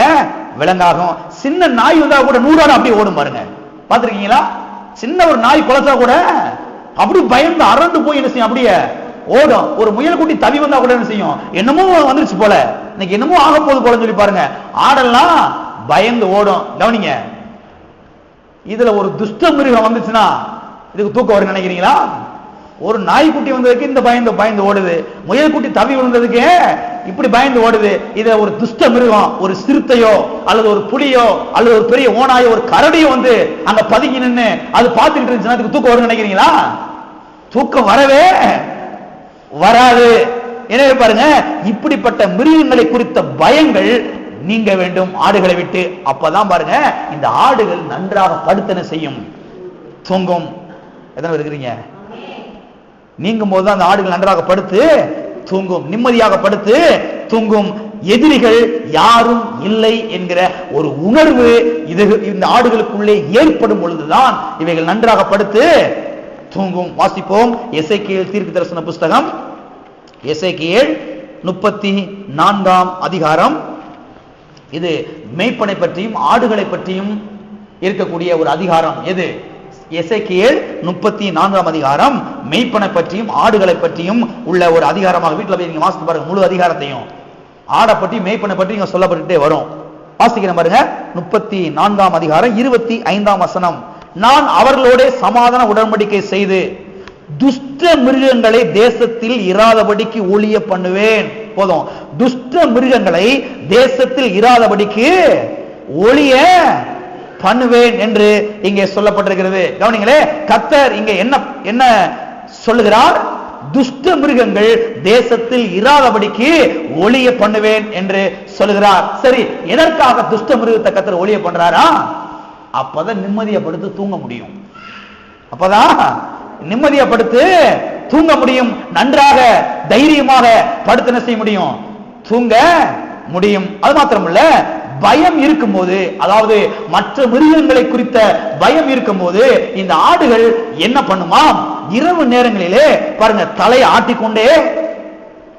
விலங்காகும். சின்ன நாய் வந்தா கூட 100 ஆடு அப்படியே ஓடும் பாருங்க, பார்த்திருக்கீங்களா? சின்ன ஒரு நாய் குலைச்சா கூட அப்படி பயந்து அரண்டு போய் என்ன செய்யும், அப்படியே ஓடும். ஒரு முயல் குட்டி தவி வந்தா கூட என்ன செய்யும், என்னமோ வந்துருச்சு போல, இன்னைக்கு என்னமோ ஆக போகுது போல சொல்லி பாருங்க, ஆடெல்லாம் பயந்து ஓடும். கவனிங்க, இதுல ஒரு துஷ்ட மிருகம் வந்துச்சுன்னா இதுக்கு தூக்கம் வரும் நினைக்கிறீங்களா? ஒரு நாய்க்குட்டி வந்ததுக்கு இந்த பயந்து ஓடுது, முயல் குட்டி தவி விழுந்ததுக்கு இப்படி பயந்து ஓடுது. இத ஒரு துஷ்ட மிருகம், ஒரு சிறுத்தையோ அல்லது ஒரு புலியோ அல்லது ஒரு பெரிய ஓனாயோ ஒரு கரடியோ வந்து அங்க பதுங்கி நின்று அது பார்த்துக்கிட்டு இருந்துச்சுன்னா அதுக்கு தூக்கம் வரும் நினைக்கிறீங்களா? தூக்கம் வரவே வராது. எனவே பாருங்க, இப்படிப்பட்ட மிருகங்களை குறித்த பயங்கள் நீங்க வேண்டும் ஆடுகளை விட்டு. அப்பதான் பாருங்க இந்த ஆடுகள் நன்றாக படுத்தன செய்யும், தூங்கும். எத்தனை இருக்கிறீங்க? நீங்கும் போதுதான் அந்த ஆடுகள் நன்றாக படுத்து தூங்கும், நிம்மதியாக படுத்து தூங்கும். எதிரிகள் யாரும் இல்லை என்கிற ஒரு உணர்வு இந்த ஆடுகளுக்குள்ளே ஏற்படும் பொழுதுதான் இவைகள் நன்றாக படுத்து தூங்கும். வாசிப்போம், எசேக்கியேல் தீர்க்கதரிசன புஸ்தகம், எசேக்கியேல் 34ஆம் அதிகாரம். இது மேய்ப்பனை பற்றியும் ஆடுகளை பற்றியும் இருக்கக்கூடிய ஒரு அதிகாரம். எது? எசேக்கியேல் 34ஆம் அதிகாரம் மேய்ப்பனை பற்றியும் ஆடுகளை பற்றியும் உள்ள ஒரு அதிகாரமாக. வீட்டில் போய் நீங்க வாசித்து பாருங்க, முழு அதிகாரத்தையும் ஆடை பற்றி மேய்ப்பனை பற்றி இங்க சொல்லப்பட்டுட்டே வரும். வாசிக்கிறேன் பாருங்க, 34ஆம் அதிகாரம் 25ஆம் வசனம். நான் அவர்களோட சமாதான உடன்படிக்கை செய்து துஷ்ட மிருகங்களை தேசத்தில் இராதபடிக்கு ஒழிய பண்ணுவேன். போதும், துஷ்ட மிருகங்களை தேசத்தில் இராதபடிக்கு ஒழிய பண்ணுவேன் என்று இங்கே சொல்லப்பட்டிருக்கிறது. கவனிங்களே, கர்த்தர் இங்க என்ன சொல்லுகிறார்? துஷ்ட மிருகங்கள் தேசத்தில் இராதபடிக்கு ஒழிய பண்ணுவேன் என்று சொல்லுகிறார். சரி, எதற்காக துஷ்ட மிருகத்தை கர்த்தர் ஒழிய பண்றாரா? அப்பதான் நிம்மதியப்படுத்தி தூங்க முடியும். அப்பதான் நிம்மதியப்படுத்தி தூங்க முடியும். நன்றாக தைரியமாக படுத்து செய்ய முடியும், தூங்க முடியும். அது மாத்திரமல்ல, பயம் இருக்கும்போது, அதாவது மற்ற மிருகங்களை குறித்த பயம் இருக்கும்போது இந்த ஆடுகள் என்ன பண்ணுமா? இரவு நேரங்களிலே பாருங்க, தலையை ஆட்டிக்கொண்டே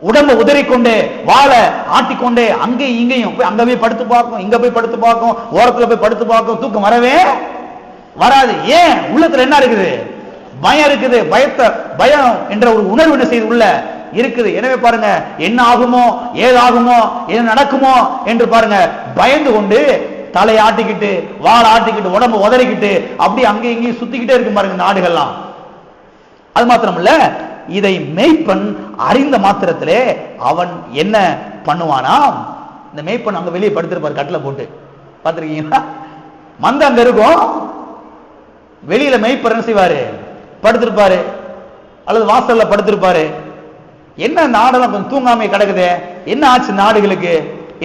உடம்ப உதறிக்கொண்டு வாழை ஆட்டிக்கொண்டு அங்கேயும் இங்கேயும் போய் அங்க போய் படுத்து பார்க்கும், இங்க போய் படுத்து பார்க்கும், ஓரத்துல போய் படுத்து பார்க்கும், தூக்கம் வரவே வராது. ஏன்? உள்ளத்துல என்ன இருக்குது? பயம் இருக்குது. பயம் என்ற ஒரு உணர்வு என்ன செய்து உள்ள இருக்குது. எனவே பாருங்க, என்ன ஆகுமோ ஏதாகுமோ என்ன நடக்குமோ என்று பாருங்க பயந்து கொண்டு தலையை ஆட்டிக்கிட்டு வாழை ஆட்டிக்கிட்டு உடம்பு உதறிக்கிட்டு அப்படி அங்கேயும் இங்கேயும் சுத்திக்கிட்டே இருக்கும் பாருங்க இந்த ஆடுகள்லாம். அது மாத்திரமல்ல, இதை மேய்ப்பன் அறிந்த மாத்திரத்திலே அவன் என்ன பண்ணுவானா, இந்த மேய்ப்பன் அங்க வெளியே படுத்திருப்பார் கட்டில போட்டு, பார்த்திருக்கீங்களா? மந்த அங்க இருக்கும், வெளியில மேய்ப்பர் என்ன செய்வாரு? படுத்திருப்பாரு அல்லது வாசல்ல படுத்திருப்பாரு. என்ன நாடெல்லாம் கொஞ்சம் தூங்காம கிடக்குது, என்ன ஆச்சு நாடுகளுக்கு?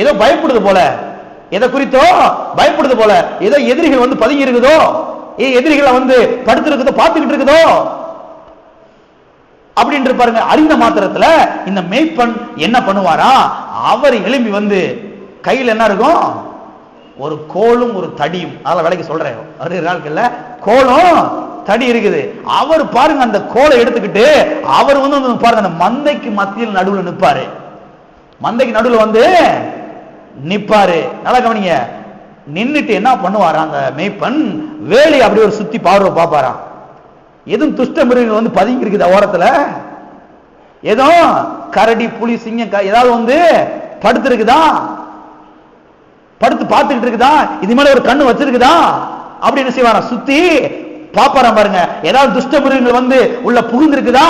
ஏதோ பயப்படுது போல, எதை குறித்தோ பயப்படுது போல, ஏதோ எதிரிகள் வந்து பதுங்கி இருக்குதோ, எதிரிகளை வந்து படுத்திருக்குதோ பார்த்துக்கிட்டு இருக்குதோ அப்படின்னு பாருங்க. அறிந்த மாத்திரத்துல இந்த மேய்ப்பன் என்ன பண்ணுவாரா, அவர் எழும்பி வந்து கையில் என்ன இருக்கும்? ஒரு கோலும் ஒரு தடியும். அதெல்லாம் விலைக்கு சொல்றேன், நாட்கள்ல கோலும் தடி இருக்குது. அவர் பாருங்க அந்த கோலை எடுத்துக்கிட்டு அவர் வந்து பாருங்க அந்த மந்தைக்கு மத்தியில் நடுவில் நிற்பாரு. மந்தைக்கு நடுவில் வந்து நிப்பாரு. நல்லா கவனிங்க. நின்னுட்டு என்ன பண்ணுவாரா அந்த மேய்ப்பன்? வேலி அப்படி ஒரு சுத்தி பார்வை பார்ப்பாராம். எதுவும் துஷ்ட மிருகங்கள் வந்து பதுங்கி இருக்குதா ஓரத்துல? ஏதோ கரடி புலி சிங்கம் ஏதாவது வந்து படுத்து இருக்குதா, படுத்து பார்த்துக்கிட்டு இருக்குதா, இது மேல ஒரு கண்ணு வச்சிருக்குதா அப்படி என்ன செய்வாரா? சுத்தி பாப்பாராம் பாருங்க. ஏதாவது துஷ்ட மிருகங்கள் வந்து உள்ள புகுந்து இருக்குதா,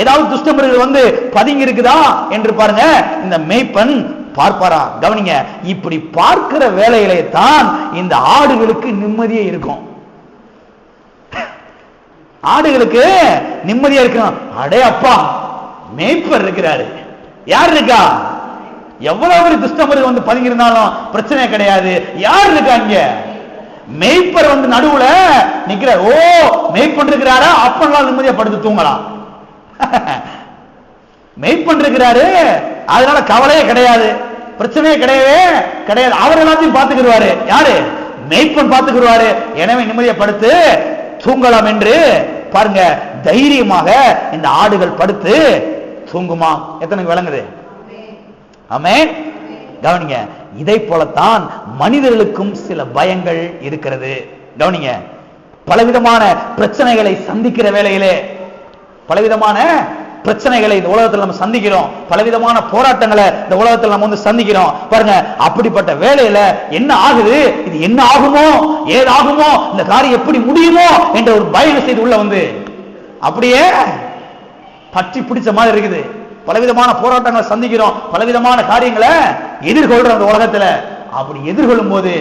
ஏதாவது துஷ்ட மிருகங்கள் வந்து பதுங்கி இருக்குதா என்று பாருங்க இந்த மேய்ப்பன் பார்ப்பாரா. கவனிங்க, இப்படி பார்க்கிற வேலையிலே தான் இந்த ஆடுகளுக்கு நிம்மதியே இருக்கும். ஆடுகளுக்கு நிம்மதியா இருக்கும். அடே அப்பா, மேய்ப்பர் இருக்கிறாரு. யார் இருக்கா? எவ்வளவு துஷ்டமிருகம் வந்து பதுங்கி இருந்தாலும் பிரச்சனை கிடையாது. யார் இருக்கா இங்க? மேய்ப்பர் வந்து நடுவுல நிக்கிறார். ஓ, மேய்ப்பன் இருக்கிறாரா? அப்பெல்லாம் நிம்மதியா படுத்து தூங்கலாம். மேய்ப்பன் இருக்கிறாரு, அதனால கவலையே கிடையாது, பிரச்சனையே கிடையவே கிடையாது. அவர் எல்லாத்தையும் பார்த்துக்கிடுவாரு. யாரு? மேய்ப்பன் பார்த்துக்கிடுவாரு. எனவே நிம்மதியா படுத்து தூங்கலாம் என்று பாருங்க தைரியமாக இந்த ஆடுகள் படுத்து தூங்குமா? எத்தனை விளங்குது? ஆமென். கவனிங்க, இதை போலத்தான் மனிதர்களுக்கும் சில பயங்கள் இருக்கிறது. கவனிங்க, பலவிதமான பிரச்சனைகளை சந்திக்கிற வேளையிலே, பலவிதமான பிரச்சனைகளை இந்த உலகத்தில் நம்ம சந்திக்கிறோம், பலவிதமான போராட்டங்களை இந்த உலகத்தில் நம்ம வந்து சந்திக்கிறோம் பாருங்க. அப்படிப்பட்ட வேளையில என்ன ஆகுது? இது என்ன ஆகுமோ ஏதாகுமோ, இந்த காரியம் எப்படி முடியுமோ என்ற ஒரு பயம் செய்து உள்ள வந்து அப்படியே பற்றி பிடிச்ச மாதிரி இருக்குது. பலவிதமான போராட்டங்களை சந்திக்கிறோம், பலவிதமான காரியங்களை எதிர்கொள்ற அந்த உலகத்துல. அப்படி எதிர்கொள்ளும் போது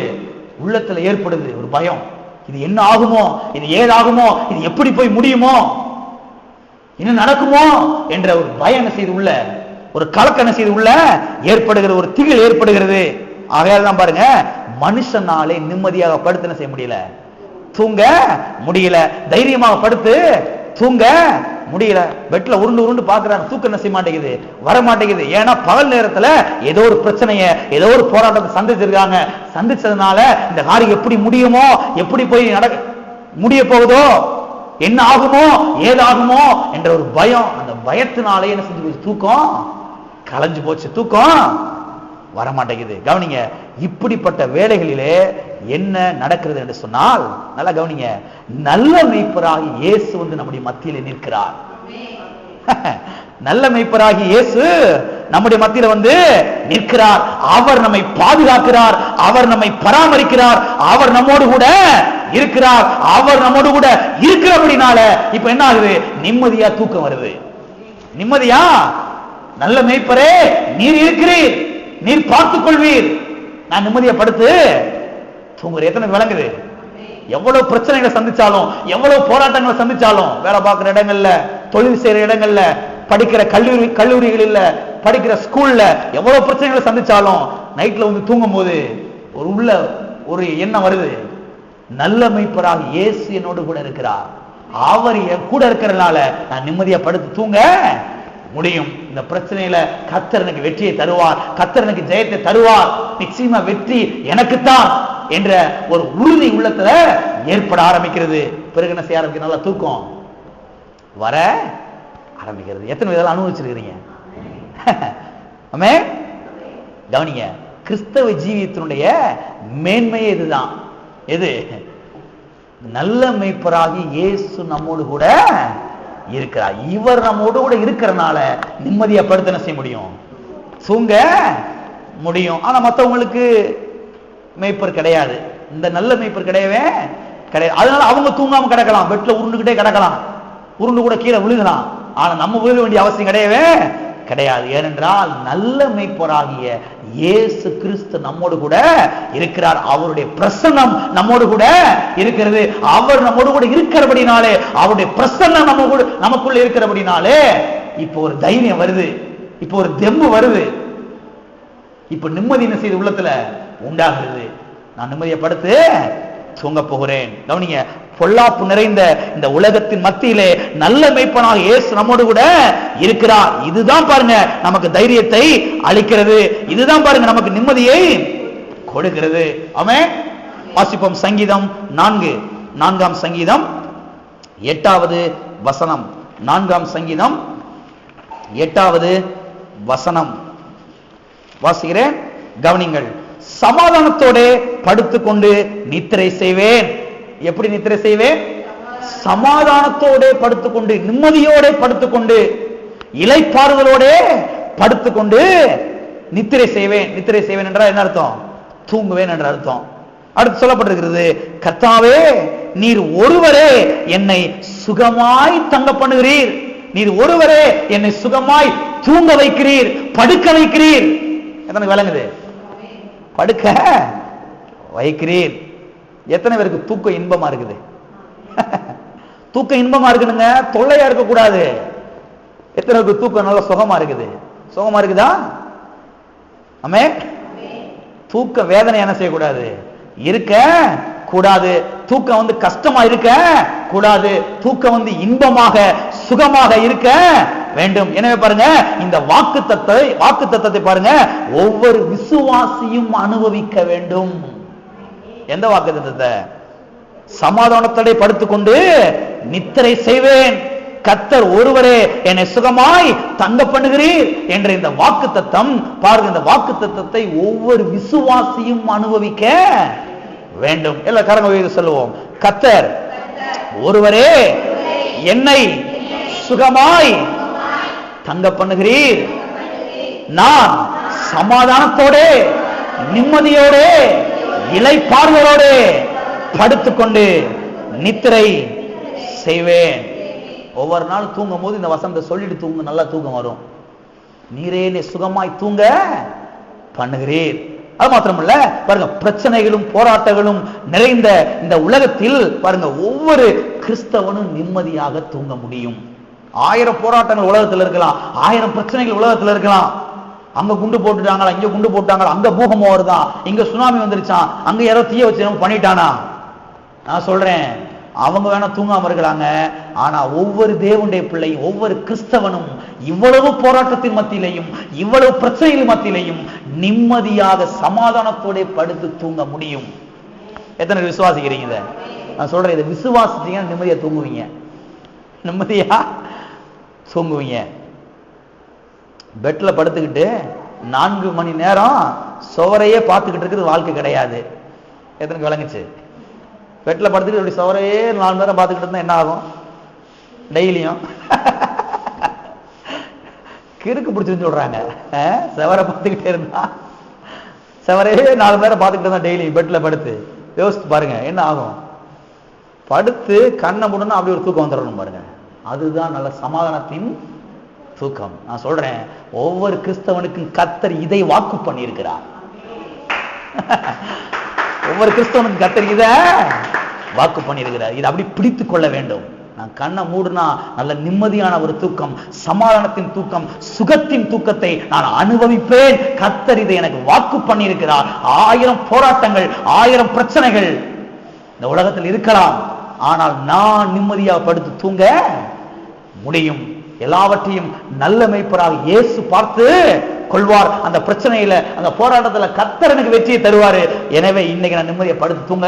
உள்ளத்துல ஏற்படுது ஒரு பயம். இது என்ன ஆகுமோ, இது ஏதாகுமோ, இது எப்படி போய் முடியுமோ, என்ன நடக்குமோ என்ற ஒரு பயம் செய்து உள்ள, ஒரு கலக்கண செய்து உள்ள ஏற்படுகிற ஒரு திகில் ஏற்படுகிறது. ஆகையால் தான் பாருங்க, மனுஷனாலே நிம்மதியாக படுத்து என்ன செய்ய முடியல, தூங்க முடியல. தைரியமாக படுத்து தூங்க முடியல. பெட்ல உருண்டு உருண்டு பாக்குறாங்க, தூக்கம் என்ன செய்ய மாட்டேங்குது, வர மாட்டேங்குது. ஏன்னா பகல் நேரத்துல ஏதோ ஒரு பிரச்சனைய, ஏதோ ஒரு போராட்டத்தை சந்திச்சிருக்காங்க. சந்திச்சதுனால இந்த காரியம் எப்படி முடியுமோ, எப்படி போய் முடிய போகுதோ, என்ன ஆகுமோ ஏதாகுமோ என்ற ஒரு பயம். அந்த பயத்தினாலே என்ன செஞ்சு போச்சு, தூக்கம் கலைஞ்சு போச்சு, தூக்கம் வரமாட்டேங்குது. கவனிங்க, இப்படிப்பட்ட வேளைகளிலே என்ன நடக்கிறது என்று சொன்னால், நல்லா கவனிங்க, நல்ல மேய்ப்பராகி இயேசு வந்து நம்முடைய மத்தியிலே நிற்கிறார். நல்ல மேய்ப்பராகி இயேசு நம்முடைய மத்தியில வந்து நிற்கிறார். அவர் நம்மை பாதுகாக்கிறார், அவர் நம்மை பராமரிக்கிறார், அவர் நம்மோடு கூட இருக்கிறார். அவர் நம்மோடு கூட இருக்கிறபடினால இப்ப என்ன ஆகுது, நிம்மதியா தூக்கம் வருது. நிம்மதியா, நல்ல மேய்ப்பரே நீர் இருக்கிறீர், நீர் பார்த்துக் கொள்வீர், நான் நிம்மதியா படுத்து தூங்குறேன். எத்தனை விளங்குது? எவ்வளவு பிரச்சனைகளை சந்திச்சாலும், எவ்வளவு போராட்டங்களை சந்திச்சாலும், வேலை பார்க்கிற இடங்கள்ல, தொழில் செய்யற இடங்கள்ல, படிக்கிற கல்லூரிகளில், படிக்கிற ஸ்கூல்ல எவ்வளவு பிரச்சனைகளை சந்திச்சாலும் நைட்ல வந்து தூங்கும் போது ஒரு உள்ள ஒரு எண்ணம் வருது, நல்ல மேய்ப்பராக இயேசு என்னோடு கூட இருக்கிறார், அவர் என் கூட இருக்கிறதுனால நான் நிம்மதியா படுத்து தூங்க முடியும். இந்த பிரச்சனையில கர்த்தர் எனக்கு வெற்றியை தருவார், கர்த்தர் எனக்கு ஜெயத்தை தருவார், நிச்சயமா வெற்றி எனக்குத்தான் என்ற ஒரு உறுதி உள்ளத்துல ஏற்பட ஆரம்பிக்கிறது. பிறகு என்ன செய்ய ஆரம்பிக்கிறது, நல்லா தூக்கம் வர ஆரம்பிக்கிறது. எத்தனை இதெல்லாம் அனுபவிச்சிருக்கிறீங்க? ஆமே, கவனிங்க, கிறிஸ்தவ ஜீவியத்தினுடைய மேன்மையே இதுதான். எது? நல்ல மேய்ப்பராகி இயேசு நம்மோடு கூட இருக்கிறார். இவர் நம்மோடு கூட இருக்கிறனால நிம்மதியா படுத்து என்ன செய்ய முடியும்? தூங்க முடியும். ஆனா மற்றவங்களுக்கு மேய்ப்பர் கிடையாது, இந்த நல்ல மேய்ப்பர் கிடையவே கிடையாது. அதனால அவங்க தூங்காம கிடக்கலாம், பெட்ல உருண்டுகிட்டே கிடக்கலாம், உருண்டு கூட கீழே விழுகலாம். ஆனா நம்ம விழுக வேண்டிய அவசியம் கிடையவே கிடையாது. ஏனென்றால் நல்ல மேய்ப்பராகிய இயேசு கிறிஸ்து நம்மோடு கூட இருக்கிறார். அவருடைய பிரசன்னம் நம்மோடு கூட இருக்கிறது. அவர் நம்மோடு கூட இருக்கிறபடினாலே, அவருடைய பிரசன்னம் நமக்குள்ள இருக்கிறபடினாலே இப்போ ஒரு தைரியம் வருது, இப்போ ஒரு தெம்பு வருது, இப்ப நிம்மதி என்ன செய்து உள்ளத்துல உண்டாகிறது. நான் நிம்மதியை படுத்து தூங்க போகிறேன். கவனிங்க, பொல்லாப்பு நிறைந்த இந்த உலகத்தின் மத்தியிலே நல்ல மேய்ப்பனாக இயேசு நம்மோடு கூட இருக்கிறார். இதுதான் பாருங்க நமக்கு தைரியத்தை அளிக்கிறது, இதுதான் பாருங்க நமக்கு நிம்மதியை கொடுக்கிறது. ஆமென். வாசிப்போம் சங்கீதம் 4 சங்கீதம் 8வது வசனம். 4 சங்கீதம் 8வது வசனம் வாசிக்கிறேன், கவனிங்கள். சமாதானத்தோட படுத்துக்கொண்டு நித்திரை செய்வேன். எப்படி நித்திரை செய்வேன்? சமாதானத்தோட படுத்துக்கொண்டு, நிம்மதியோட படுத்துக்கொண்டு, இளைப்பாறுதலோட படுத்துக்கொண்டு நித்திரை செய்வேன். நித்திரை செய்வேன் என்றால் என்ன அர்த்தம்? தூங்குவேன் என்ற அர்த்தம். அடுத்து சொல்லப்பட்டிருக்கிறது, கர்த்தாவே நீர் ஒருவரே என்னை சுகமாய் தங்க பண்ணுகிறீர், நீர் ஒருவரே என்னை சுகமாய் தூங்க வைக்கிறீர், படுக்க வைக்கிறீர். எத்தனை விளங்குது? படுக்க வைக்கிறீர். எத்தனை பேருக்கு தூக்கம் இன்பமா இருக்குது? தூக்கம் இன்பமா இருக்குதுங்க, தொல்லையா இருக்க கூடாது. எத்தனை பேருக்கு தூக்கம் நல்ல சுகமா இருக்குது? சுகமா இருக்குதா? ஆமே. தூக்க வேதனை என்ன செய்யக்கூடாது? இருக்க கூடாது. தூக்கம் கஷ்டமா இருக்க கூடாது. தூக்கம் இன்பமாக சுகமாக இருக்க வேண்டும். எனவே பாருங்க, இந்த வாக்கு தத்தத்தை பாருங்க, ஒவ்வொரு விசுவாசியும் அனுபவிக்க வேண்டும். எந்த வாக்கு தத்தத்தை? சமாதானத்தோட படுத்துக்கொண்டு நித்திரை செய்வேன், கர்த்தர் ஒருவரே என்னை சுகமாய் தங்க பண்ணுகிறீர் என்ற இந்த வாக்கு தத்தம் பாருங்க. இந்த வாக்கு தத்தத்தை ஒவ்வொரு விசுவாசியும் அனுபவிக்க வேண்டும். எல்லா கரங்க சொல்லுவோம், கர்த்தர் ஒருவரே என்னை சுகமாய் தங்க பண்ணுகிறீர், நான் சமாதானத்தோட நிம்மதியோட இளைப்பாறுதலோட படுத்துக்கொண்டு நித்திரை செய்வேன். ஒவ்வொரு நாள் தூங்கும் போது இந்த வசனத்தை சொல்லிட்டு தூங்க, நல்லா தூக்கம் வரும். நீரே என்னை சுகமாய் தூங்க பண்ணுகிறீர். அது மாத்திரமல்ல பாருங்க, பிரச்சனைகளும் போராட்டங்களும் நிறைந்த இந்த உலகத்தில் பாருங்க, ஒவ்வொரு கிறிஸ்தவனும் நிம்மதியாக தூங்க முடியும். 1000 போராட்டங்கள் உலகத்தில் இருக்கலாம், 1000 பிரச்சனைகள் உலகத்தில் இருக்கலாம். அங்க குண்டு போட்டுட்டாங்களா, இங்க குண்டு போட்டாங்களா, அங்க பூகம்பம் வருதான், இங்க சுனாமி வந்துருச்சான், அங்க யாரோ தீய வச்சு பண்ணிட்டானா. நான் சொல்றேன், அவங்க வேணா தூங்காம இருக்கிறாங்க. ஆனா ஒவ்வொரு தேவனுடைய பிள்ளையும், ஒவ்வொரு கிறிஸ்தவனும் இவ்வளவு போராட்டத்தின் மத்தியிலையும், இவ்வளவு பிரச்சனைகள் மத்தியிலையும் நிம்மதியாக சமாதானத்தோட படுத்து தூங்க முடியும். எத்தனை விசுவாசிக்கிறீங்க? நான் சொல்றேன், இதை விசுவாசிச்சீங்கன்னா நிம்மதியா தூங்குவீங்க, நிம்மதியா தூங்குவீங்க. பெட்ல படுத்துக்கிட்டு 4 மணி நேரம் சுவரையே பார்த்துக்கிட்டு இருக்கிறது வாழ்க்கை கிடையாது. எத்தனை விளங்குச்சு? பெட்ல படுத்துக்கிட்டு அப்படி சுவரையே 4 மணி நேரம் பார்த்துக்கிட்டு இருந்தா என்ன ஆகும்? டெய்லியும் கிறுக்கு பிடிச்சிருந்து சொல்றாங்க. சுவரை பார்த்துக்கிட்டே இருந்தா, சுவரையே 4 மணி நேரம் பார்த்துக்கிட்டு இருந்தா டெய்லியும் பெட்ல படுத்து யோசித்து பாருங்க என்ன ஆகும்? படுத்து கண்ணை மூடணும், அப்படி ஒரு தூக்கம் வந்துடணும் பாருங்க. அதுதான் நல்ல சமாதானத்தின் தூக்கம். நான் சொல்றேன், ஒவ்வொரு கிறிஸ்தவனுக்கும் கர்த்தர் இதை வாக்கு பண்ணியிருக்கிறார். ஒவ்வொரு கிறிஸ்தவனுக்கும் கர்த்தர் இதை வாக்கு பண்ணியிருக்கிறார். இதை அப்படி பிடித்துக் கொள்ள வேண்டும். நான் கண்ணை மூடுனா நல்ல நிம்மதியான ஒரு தூக்கம், சமாதானத்தின் தூக்கம், சுகத்தின் தூக்கத்தை நான் அனுபவிப்பேன். கர்த்தர் இதை எனக்கு வாக்கு பண்ணியிருக்கிறார். 1000 போராட்டங்கள், 1000 பிரச்சனைகள் இந்த உலகத்தில் இருக்கலாம், ஆனால் நான் நிம்மதியாக படுத்து தூங்க முடியும். எல்லாவற்றையும் நல்ல மேய்ப்பராக இயேசு பார்த்து கொள்வார். அந்த பிரச்சனையில, அந்த போராட்டத்துல கர்த்தர் எனக்கு வெற்றியை தருவாரு. எனவே இன்னைக்கு நான் நிம்மதியை படுத்து தூங்க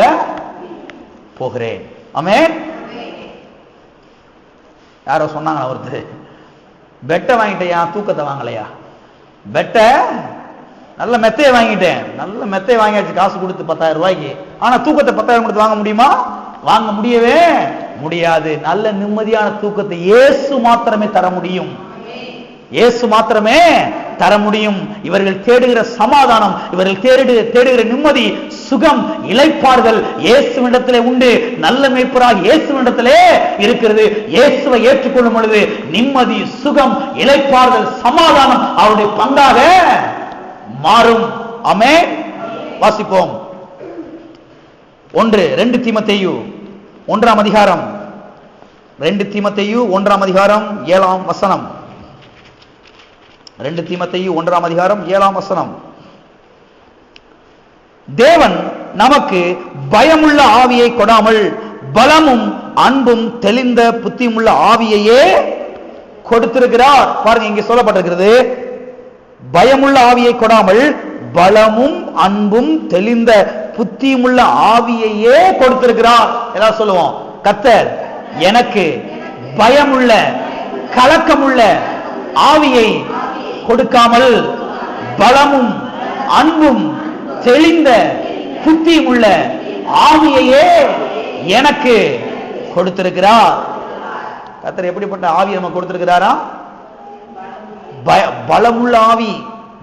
போகிறேன். ஆமென். யாரோ சொன்னாங்க, ஒருத்தர் பெட்டை வாங்கிட்டையா, தூக்கத்தை வாங்கலையா? பெட்ட நல்ல மெத்தையை வாங்கிட்டேன், நல்ல மெத்தையை வாங்கியாச்சு காசு கொடுத்து 10,000 ரூபாய்க்கு. ஆனா தூக்கத்தை 10,000 கொடுத்து வாங்க முடியுமா? வாங்க முடியவே முடியாது. நல்ல நிம்மதியான தூக்கத்தை இயேசு மாத்திரமே தர முடியும். இயேசு மாத்திரமே தர முடியும். இவர்கள் தேடுகிற சமாதானம், இவர்கள் தேடுகிற நிம்மதி, சுகம், இளைப்பாறுதல் இயேசுவிடத்திலே உண்டு. நல்ல மேய்ப்பராக இயேசுவிடத்திலே இருக்கிறது. இயேசுவை ஏற்றுக்கொள்ளும் பொழுது நிம்மதி, சுகம், இளைப்பாறுதல், சமாதானம் அவருடைய பங்காக மாறும். ஆமென். வாசிப்போம். 2 தீமோத்தேயு 1ஆம் அதிகாரம், 2 தீமோத்தேயு 1ஆம் அதிகாரம் 7ஆம் வசனம். 2 தீமோத்தேயு 1ஆம் அதிகாரம் 7ஆம் வசனம். தேவன் நமக்கு பயமுள்ள ஆவியை கொடாமல் பலமும் அன்பும் தெளிந்த புத்தியுமுள்ள ஆவியையே கொடுத்திருக்கிறார். பாருங்க, இங்கே சொல்லப்பட்டிருக்கிறது, பயமுள்ள ஆவியை கொடாமல் பலமும் அன்பும் தெளிந்த புத்தியுமுள்ள ஆவியையே கொடுத்திருக்கிறார். எல்லாம் சொல்லுவோம், கர்த்தர் எனக்கு பயமுள்ள கலக்கமுள்ள ஆவியை கொடுக்காமல் பலமும் அன்பும் தெளிந்த புத்தியுமுள்ள ஆவியையே எனக்கு கொடுத்திருக்கிறார். கர்த்தர் எப்படிப்பட்ட ஆவியை நம்ம கொடுத்திருக்கிறாரா? பலமுள்ள ஆவி,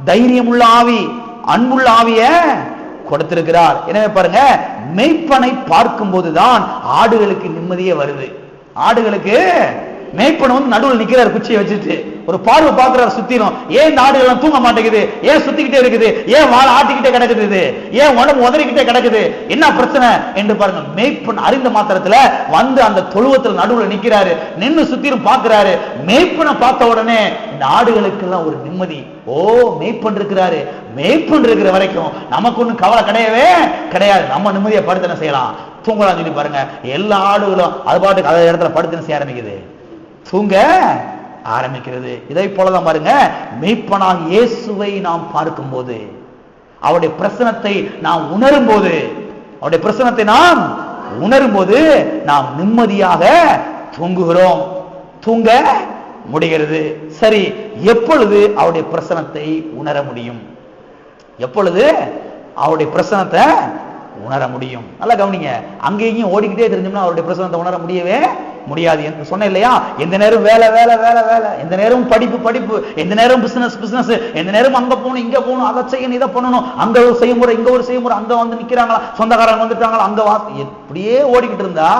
தைரியமுள்ள ஆவி, அன்புள்ள ஆவிய கொடுத்திருக்கிறார். எனவே பாருங்க, மேய்ப்பனை பார்க்கும் போதுதான் ஆடுகளுக்கு நிம்மதியே வருது. ஆடுகளுக்கு மேய்ப்பன் வந்து நடுவில் நிக்கிறார் குச்சியை வச்சுட்டு, ஒரு பார்வை பார்க்கிறார் சுத்திரும். ஏன் இந்த ஆடுகள் தூங்க மாட்டேங்குது? ஏன் சுத்திக்கிட்டே இருக்குது? ஏன் வாழை ஆட்டிக்கிட்டே கிடக்குது? ஏன் உடம்பு உதறிக்கிட்டே கிடக்குது? என்ன பிரச்சனை என்று பாருங்க. மேய்ப்பன் அறிந்த மாத்திரத்துல வந்து அந்த தொழுவத்தில் நடுவில் நிக்கிறாரு, நின்று சுத்திரும் பார்க்கிறாரு. மேய்ப்பனை பார்த்த உடனே இந்த ஆடுகளுக்கு எல்லாம் ஒரு நிம்மதி. ஓ, மேய்ப்பன் இருக்கிறாரு, மேய்ப்பன் இருக்கிற வரைக்கும் நமக்கு ஒன்றும் கவலை கிடையவே கிடையாது. நம்ம நிம்மதியை படுத்தனை செய்யலாம், தூங்கலாம் சொல்லி பாருங்க. எல்லா ஆடுகளும் அது பாட்டுக்கு அதே இடத்துல படுத்தனை செய்ய ஆரம்பிக்குது, தூங்க ஆரம்பிக்கிறது. இதை போலதான் பாருங்க, மேய்ப்பனாக இயேசுவை நாம் பார்க்கும் போது, அவருடைய பிரசனத்தை நாம் உணரும் போது, அவருடைய பிரசனத்தை நாம் உணரும் போது நாம் நிம்மதியாக தூங்குகிறோம், தூங்க முடிகிறது. சரி, எப்பொழுது அவருடைய பிரசனத்தை உணர முடியும்? எப்பொழுது அவருடைய பிரசனத்தை உணர முடியும்? நல்லா கவனிங்க. அங்கேயும் ஓடிக்கிட்டே தெரிஞ்சோம்னா அவருடைய பிரசனத்தை உணர முடியவே முடியாது. என்று சொன்ன இல்லையா, எந்த நேரம் வேலை வேலை வேலை வேலை, எந்த நேரம் படிப்பு படிப்பு, எந்த நேரம் பிசினஸ் பிசினஸ், எந்த நேரம் அங்க போகணும் இங்க போகணும், அதை செய்யணும் இதை பண்ணணும், அங்க ஒரு செய்முறை இங்க ஒரு செய்முறை, அங்க வந்து நிக்கிறாங்களா, சொந்தக்காரங்க வந்துட்டாங்களா, அங்க இப்படியே ஓடிக்கிட்டு இருந்தா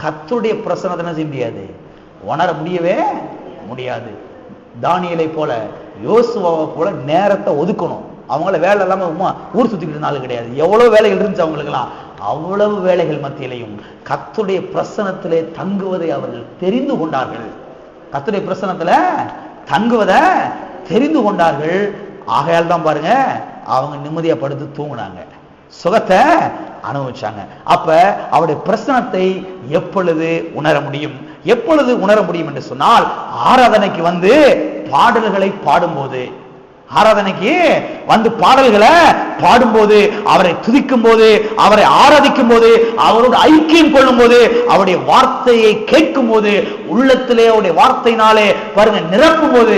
கர்த்தருடைய பிரசனத்தை என்ன செய்ய முடியாது? உணர முடியவே முடியாது. தானியேலை போல, யோசுவாவை போல நேரத்தை ஒதுக்கணும். அவங்கள வேலை இல்லாம ஊர் சுத்திக்கிட்டு இருந்தாலும் கிடையாது. எவ்வளவு வேலைகள் இருந்துச்சு அவங்களுக்கெல்லாம். அவ்வளவு வேலைகள் மத்தியிலையும் கர்த்தருடைய பிரசனத்திலே தங்குவதை அவர்கள் தெரிந்து கொண்டார்கள். கர்த்தருடைய பிரசனத்துல தங்குவதை தெரிந்து கொண்டார்கள். ஆகையால் தான் பாருங்க, அவங்க நிம்மதியா படுத்து தூங்கினாங்க, சுகத்தை அனுபவிச்சாங்க. அப்ப அவருடைய பிரசனத்தை எப்பொழுது உணர முடியும்? எப்பொழுது உணர முடியும் என்று சொன்னால், ஆராதனைக்கு வந்து பாடல்களை பாடும்போது, ஆராதனைக்கு வந்து பாடல்களை பாடும்போது, அவரை துதிக்கும் போது, அவரை ஆராதிக்கும் போது, அவரோட ஐக்கியம் கொள்ளும் போது, அவருடைய வார்த்தையை கேட்கும் போது, உள்ளத்திலே அவருடைய வார்த்தையினாலே பாருங்க நிரப்பும் போது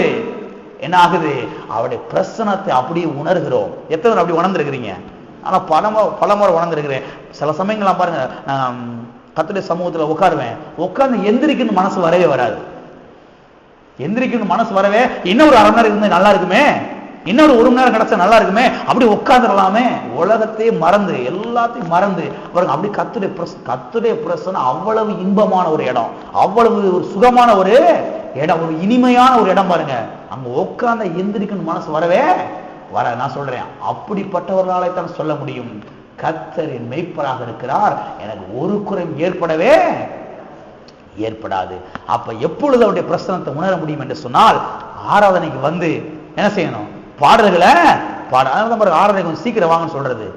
என்ன ஆகுது? அவருடைய பிரசனத்தை அப்படியே உணர்கிறோம். எத்தனை அப்படி உணர்ந்திருக்கிறீங்க? ஆனா பலமுறை உணர்ந்திருக்கிறேன். சில சமயங்கள்லாம் பாருங்க, கர்த்தருடைய சமூகத்துல உட்காருவேன், உட்கார்ந்து எந்திரிக்கணும் மனசு வரவே வராது. எந்திரிக்கணும் மனசு வரவே, இன்னொரு அரை மணி நேரம் இருந்து நல்லா இருக்குமே, இன்னொரு 1 மணி நேரம் கிடைச்சா நல்லா இருக்குமே, அப்படி உட்கார்ந்துடலாமே, உலகத்தையே மறந்து எல்லாத்தையும் மறந்து பாருங்க. அப்படி கர்த்தருடைய பிரசனம் அவ்வளவு இன்பமான ஒரு இடம், அவ்வளவு ஒரு சுகமான ஒரு இடம், ஒரு இனிமையான ஒரு இடம் பாருங்க. அங்க உட்கார்ந்த எந்திரிக்கணும் மனசு வரவே வர. நான் சொல்றேன், அப்படிப்பட்டவர்களாலே தான் சொல்ல முடியும், கர்த்தர் என் மேய்ப்பராக இருக்கிறார், எனக்கு ஒரு குறையும் ஏற்படவே ஏற்படாது. அப்ப எப்பொழுது அவருடைய பிரசனத்தை உணர முடியும் என்று சொன்னால், ஆராதனைக்கு வந்து என்ன செய்யணும்? பாடல்களை பாட. அதனால ஆராதனை கொஞ்சம் சீக்கிரம் வாங்கன்னு சொல்றது.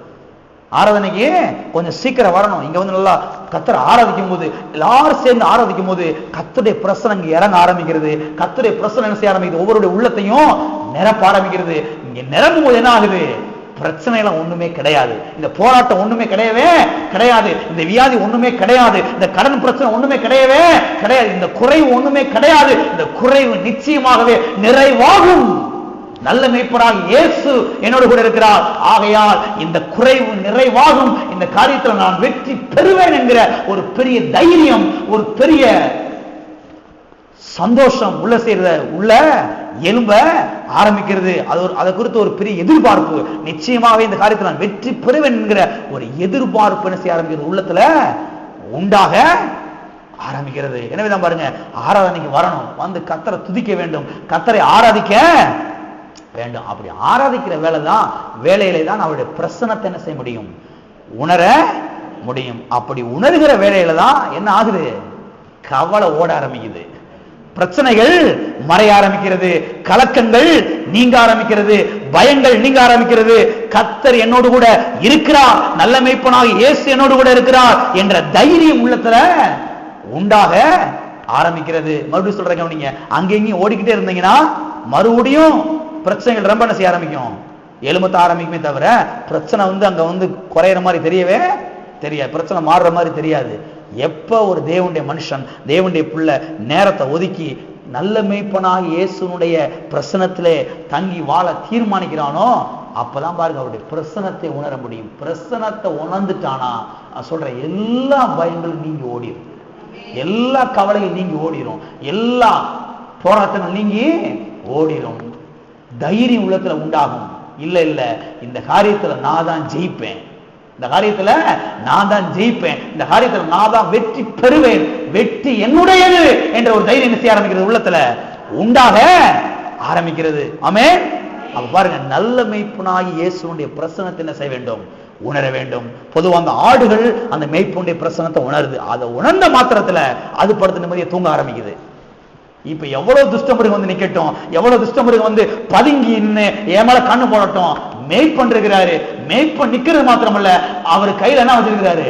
ஆராதனைக்கு கொஞ்சம் சீக்கிரம் வரணும். இங்க வந்து நல்லா கர்த்தரை ஆராதிக்கும் போது, எல்லாரும் சேர்ந்து ஆராதிக்கும் போது கர்த்தருடைய பிரசனம் இங்க இறங்க ஆரம்பிக்கிறது. கர்த்தருடைய பிரசனம் என்ன செய்ய ஆரம்பிக்குது? ஒவ்வொருடைய உள்ளத்தையும் நிரப்ப ஆரம்பிக்கிறது. இங்க நிரம்பும் போது என்ன ஆகுது? பிரச்சனை எல்லாம் ஒண்ணுமே கிடையாது, இந்த போராட்டம் ஒண்ணுமே கிடையவே கிடையாது, இந்த வியாதி ஒண்ணுமே கிடையாது, இந்த கடன் பிரச்சனை ஒண்ணுமே கிடையவே கிடையாது, இந்த குறைவு ஒண்ணுமே கிடையாது. இந்த குறைவு நிச்சயமாகவே நிறைவாகும், நல்ல மேய்ப்பராக இயேசு என்னோடு கூட இருக்கிறார். ஆகையால் இந்த குறைவு நிறைவாகும், இந்த காரியத்தில் நான் வெற்றி பெறுவேன் என்கிற ஒரு பெரிய தைரியம், ஒரு பெரிய சந்தோஷம் உள்ள செய்யறத உள்ள எலும்ப ஆரம்பிக்கிறது. அதை குறித்து ஒரு பெரிய எதிர்பார்ப்பு, நிச்சயமாக இந்த காரியத்தில் நான் வெற்றி பெறுவேன் என்கிற ஒரு எதிர்பார்ப்பு என்ன செய்ய ஆரம்பிக்கிறது, உள்ளத்துல உண்டாக ஆரம்பிக்கிறது. எனவே தான் பாருங்க, ஆராதனைக்கு வரணும், வந்து கர்த்தரை துதிக்க வேண்டும், கர்த்தரை ஆராதிக்க வேண்டும். அப்படி ஆராதிக்கிற வேலையிலே தான் அவருடைய பிரசன்னத்தை என்ன செய்ய முடியும், உணர முடியும். அப்படி உணர்கிற வேலையில தான் என்ன ஆகுது, கவலை ஓட ஆரம்பிக்குது, பிரச்சனைகள் மறைய ஆரம்பிக்கிறது, கலக்கங்கள் நீங்க ஆரம்பிக்கிறது, பயங்கள் நீங்க ஆரம்பிக்கிறது. கர்த்தர் என்னோடு கூட இருக்கிறார், நல்ல மேய்ப்பனாக இயேசு என்னோடு கூட இருக்கிறார் என்ற தைரியம் உள்ளத்துல உண்டாக ஆரம்பிக்கிறது. மறுபடியும் சொல்றேன் கவனிங்க, அங்கேயும் ஓடிக்கிட்டே இருந்தீங்கன்னா மறுபடியும் பிரச்சனைகள் ரொம்ப என்ன செய்ய ஆரம்பிக்கும், எழுமத்த ஆரம்பிக்குமே தவிர பிரச்சனை அங்க குறையிற மாதிரி தெரியவே தெரியாது, பிரச்சனை மாறுற மாதிரி தெரியாது. எப்ப ஒரு தேவனுடைய மனுஷன், தேவனுடைய பிள்ளை நேரத்தை ஒதுக்கி நல்ல மேய்ப்பனாக இயேசுனுடைய பிரசனத்திலே தங்கி வாழ தீர்மானிக்கிறானோ அப்பதான் பாருங்க அவருடைய பிரசனத்தை உணர முடியும். பிரசனத்தை உணர்ந்துட்டானா சொல்ற எல்லா பயங்களும் நீங்கி ஓடிடும், எல்லா கவலையும் நீங்கி ஓடிடும், எல்லா போராட்டங்கள் நீங்கி ஓடிடும், தைரியம் உள்ளத்துல உண்டாகும். இல்ல இல்ல இந்த காரியத்துல நான் தான் ஜெயிப்பேன், இந்த காரியத்துல நான் தான் ஜெயிப்பேன், இந்த காரியத்துல நான் தான் வெற்றி பெறுவேன், வெற்றி என்னுடையது என்ற ஒரு தைரியம் என்ன செய்ய ஆரம்பிக்கிறது, உள்ளத்துல உண்டாக ஆரம்பிக்கிறது. ஆமென். அப்ப பாருங்க, நல்ல மேய்ப்பனாகி இயேசுனுடைய பிரசன்னத்தை என்ன செய்ய வேண்டும், உணர வேண்டும். பொதுவாக அந்த ஆடுகள் அந்த மேய்ப்பனுடைய பிரசன்னத்தை உணருது, அதை உணர்ந்த மாத்திரத்துல அது படுத்த நிம்மதியை தூங்க ஆரம்பிக்குது. இப்ப எவ்வளவு துஷ்டமிருகம் நிக்கட்டும், எவ்வளவு துஷ்டமிருகம் பதுங்கி என் மேல கண்ணு போடட்டும், மேய்ப்பன் இருக்கிறாரு. மேய்ப்பன் நிக்கிறது மாத்திரமல்ல, அவர் கையில என்ன வச்சிருக்கிறாரு,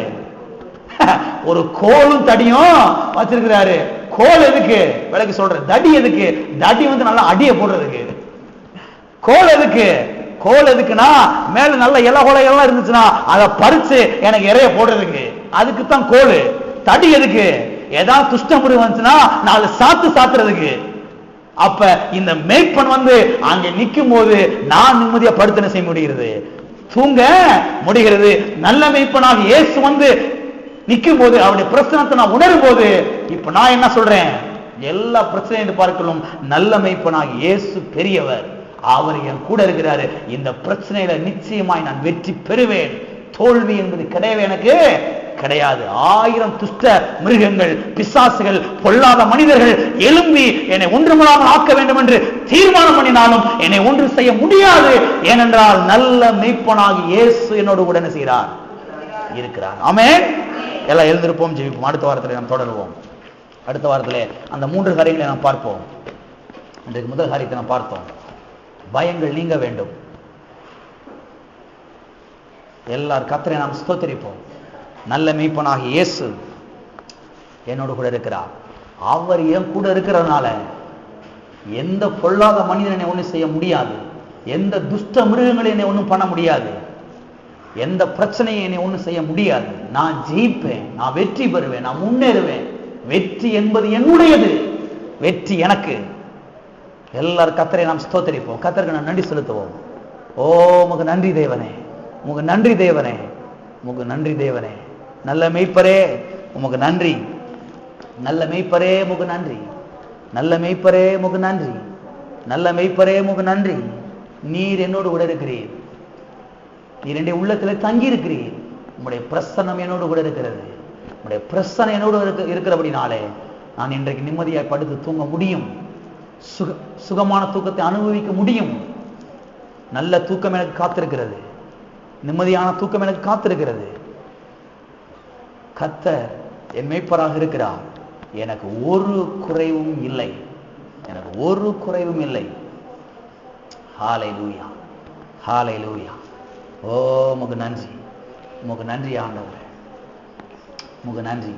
ஒரு கோலும் தடியும் வச்சிருக்கிறாரு. கோல் எதுக்கு, விலைக்கு சொல்ற, தடி எதுக்கு, தடி நல்லா அடிய போடுறதுக்கு. கோல் எதுக்கு, கோல் எதுக்குன்னா மேல நல்ல இலை கொலைகள்லாம் இருந்துச்சுன்னா அதை பறிச்சு எனக்கு இறைய போடுறதுக்கு, அதுக்குத்தான் கோல். தடி எதுக்கு, ஏதாவது துஷ்டமுறை வந்துச்சுன்னா நாலு சாத்துறதுக்கு. அப்ப இந்த மேய்ப்பன் அங்க நிக்கும் போது நான் நிம்மதியா படுத்தனை செய்ய முடிகிறது, தூங்க முடிகிறது. நல்ல மேய்ப்பனாக இயேசு நிக்கும் போது அவருடைய பிரச்சனத்தை நான் உணரும் போது இப்ப நான் என்ன சொல்றேன், எல்லா பிரச்சனையும் பார்க்கலாம் நல்ல மேய்ப்பனாக இயேசு பெரியவர், அவர் என் கூட இருக்கிறாரு, இந்த பிரச்சனையில நிச்சயமாய் நான் வெற்றி பெறுவேன், தோல்வி என்பது கிடையவே எனக்கு கிடையாது. 1000 துஷ்ட மிருகங்கள், பிசாசுகள், பொல்லாத மனிதர்கள் எழும்பி என்னை ஒன்றுமில்லாமல் ஆக்க வேண்டும் என்று தீர்மானம் பண்ணினாலும் என்னை ஒன்று செய்ய முடியாது. ஏனென்றால் நல்ல மேய்ப்பனாகி இயேசு என்னோடு கூட என்ன செய்கிறார், இருக்கிறார். ஆமென். எல்லாம் எழுந்திருப்போம், ஜெபிப்போம். அடுத்த வாரத்தில் நாம் தொடருவோம். அடுத்த வாரத்திலே அந்த 3 காரியங்களை நாம் பார்ப்போம். இன்றைக்கு முதல் காரியத்தை நாம் பார்த்தோம், பயங்கள் நீங்க வேண்டும். எல்லார் கர்த்தரை நாம் ஸ்தோத்திரிப்போம். நல்ல மேய்ப்பனாகிய இயேசு என்னோடு கூட இருக்கிறார். அவர் என் கூட இருக்கிறதுனால எந்த பொல்லாத மனிதன் என்னை ஒன்றும் செய்ய முடியாது, எந்த துஷ்ட மிருகங்களை என்னை ஒன்றும் பண்ண முடியாது, எந்த பிரச்சனையை என்னை ஒன்றும் செய்ய முடியாது. நான் ஜெயிப்பேன், நான் வெற்றி பெறுவேன், நான் முன்னேறுவேன். வெற்றி என்பது என்னுடையது, வெற்றி எனக்கு. எல்லாரும் கர்த்தரை நாம் ஸ்தோத்திரிப்போம், கர்த்தருக்கு நாம் நன்றி செலுத்துவோம். ஓ உமக்கு நன்றி தேவனே, உமக்கு நன்றி தேவனே, உமக்கு நன்றி தேவனே. நல்ல மேய்ப்பரே உமக்கு நன்றி, நல்ல மேய்ப்பரே உமக்கு நன்றி, நல்ல மேய்ப்பரே உமக்கு நன்றி, நல்ல மேய்ப்பரே உமக்கு நன்றி. நீர் என்னோடு கூட இருக்கிறீர், நீர் என்னுடைய உள்ளத்தில் தங்கி இருக்கிறீர், உம்முடைய பிரசன்னம் என்னோடு கூட இருக்கிறது. உம்முடைய பிரசன்னம் என்னோடு இருக்கிறபடினாலே நான் இன்றைக்கு நிம்மதியாக படுத்து தூங்க முடியும், சுகமான தூக்கத்தை அனுபவிக்க முடியும். நல்ல தூக்கம் எனக்கு காத்திருக்கிறது, நிம்மதியான தூக்கம் எனக்கு காத்திருக்கிறது. கர்த்தர் என் மேய்ப்பராக இருக்கிறார், எனக்கு ஒரு குறைவும் இல்லை, எனக்கு ஒரு குறைவும் இல்லை. ஹல்லேலூயா, ஹல்லேலூயா. ஓ உமக்கு நன்றி, உமக்கு நன்றி ஆண்டவரே, உமக்கு நன்றி,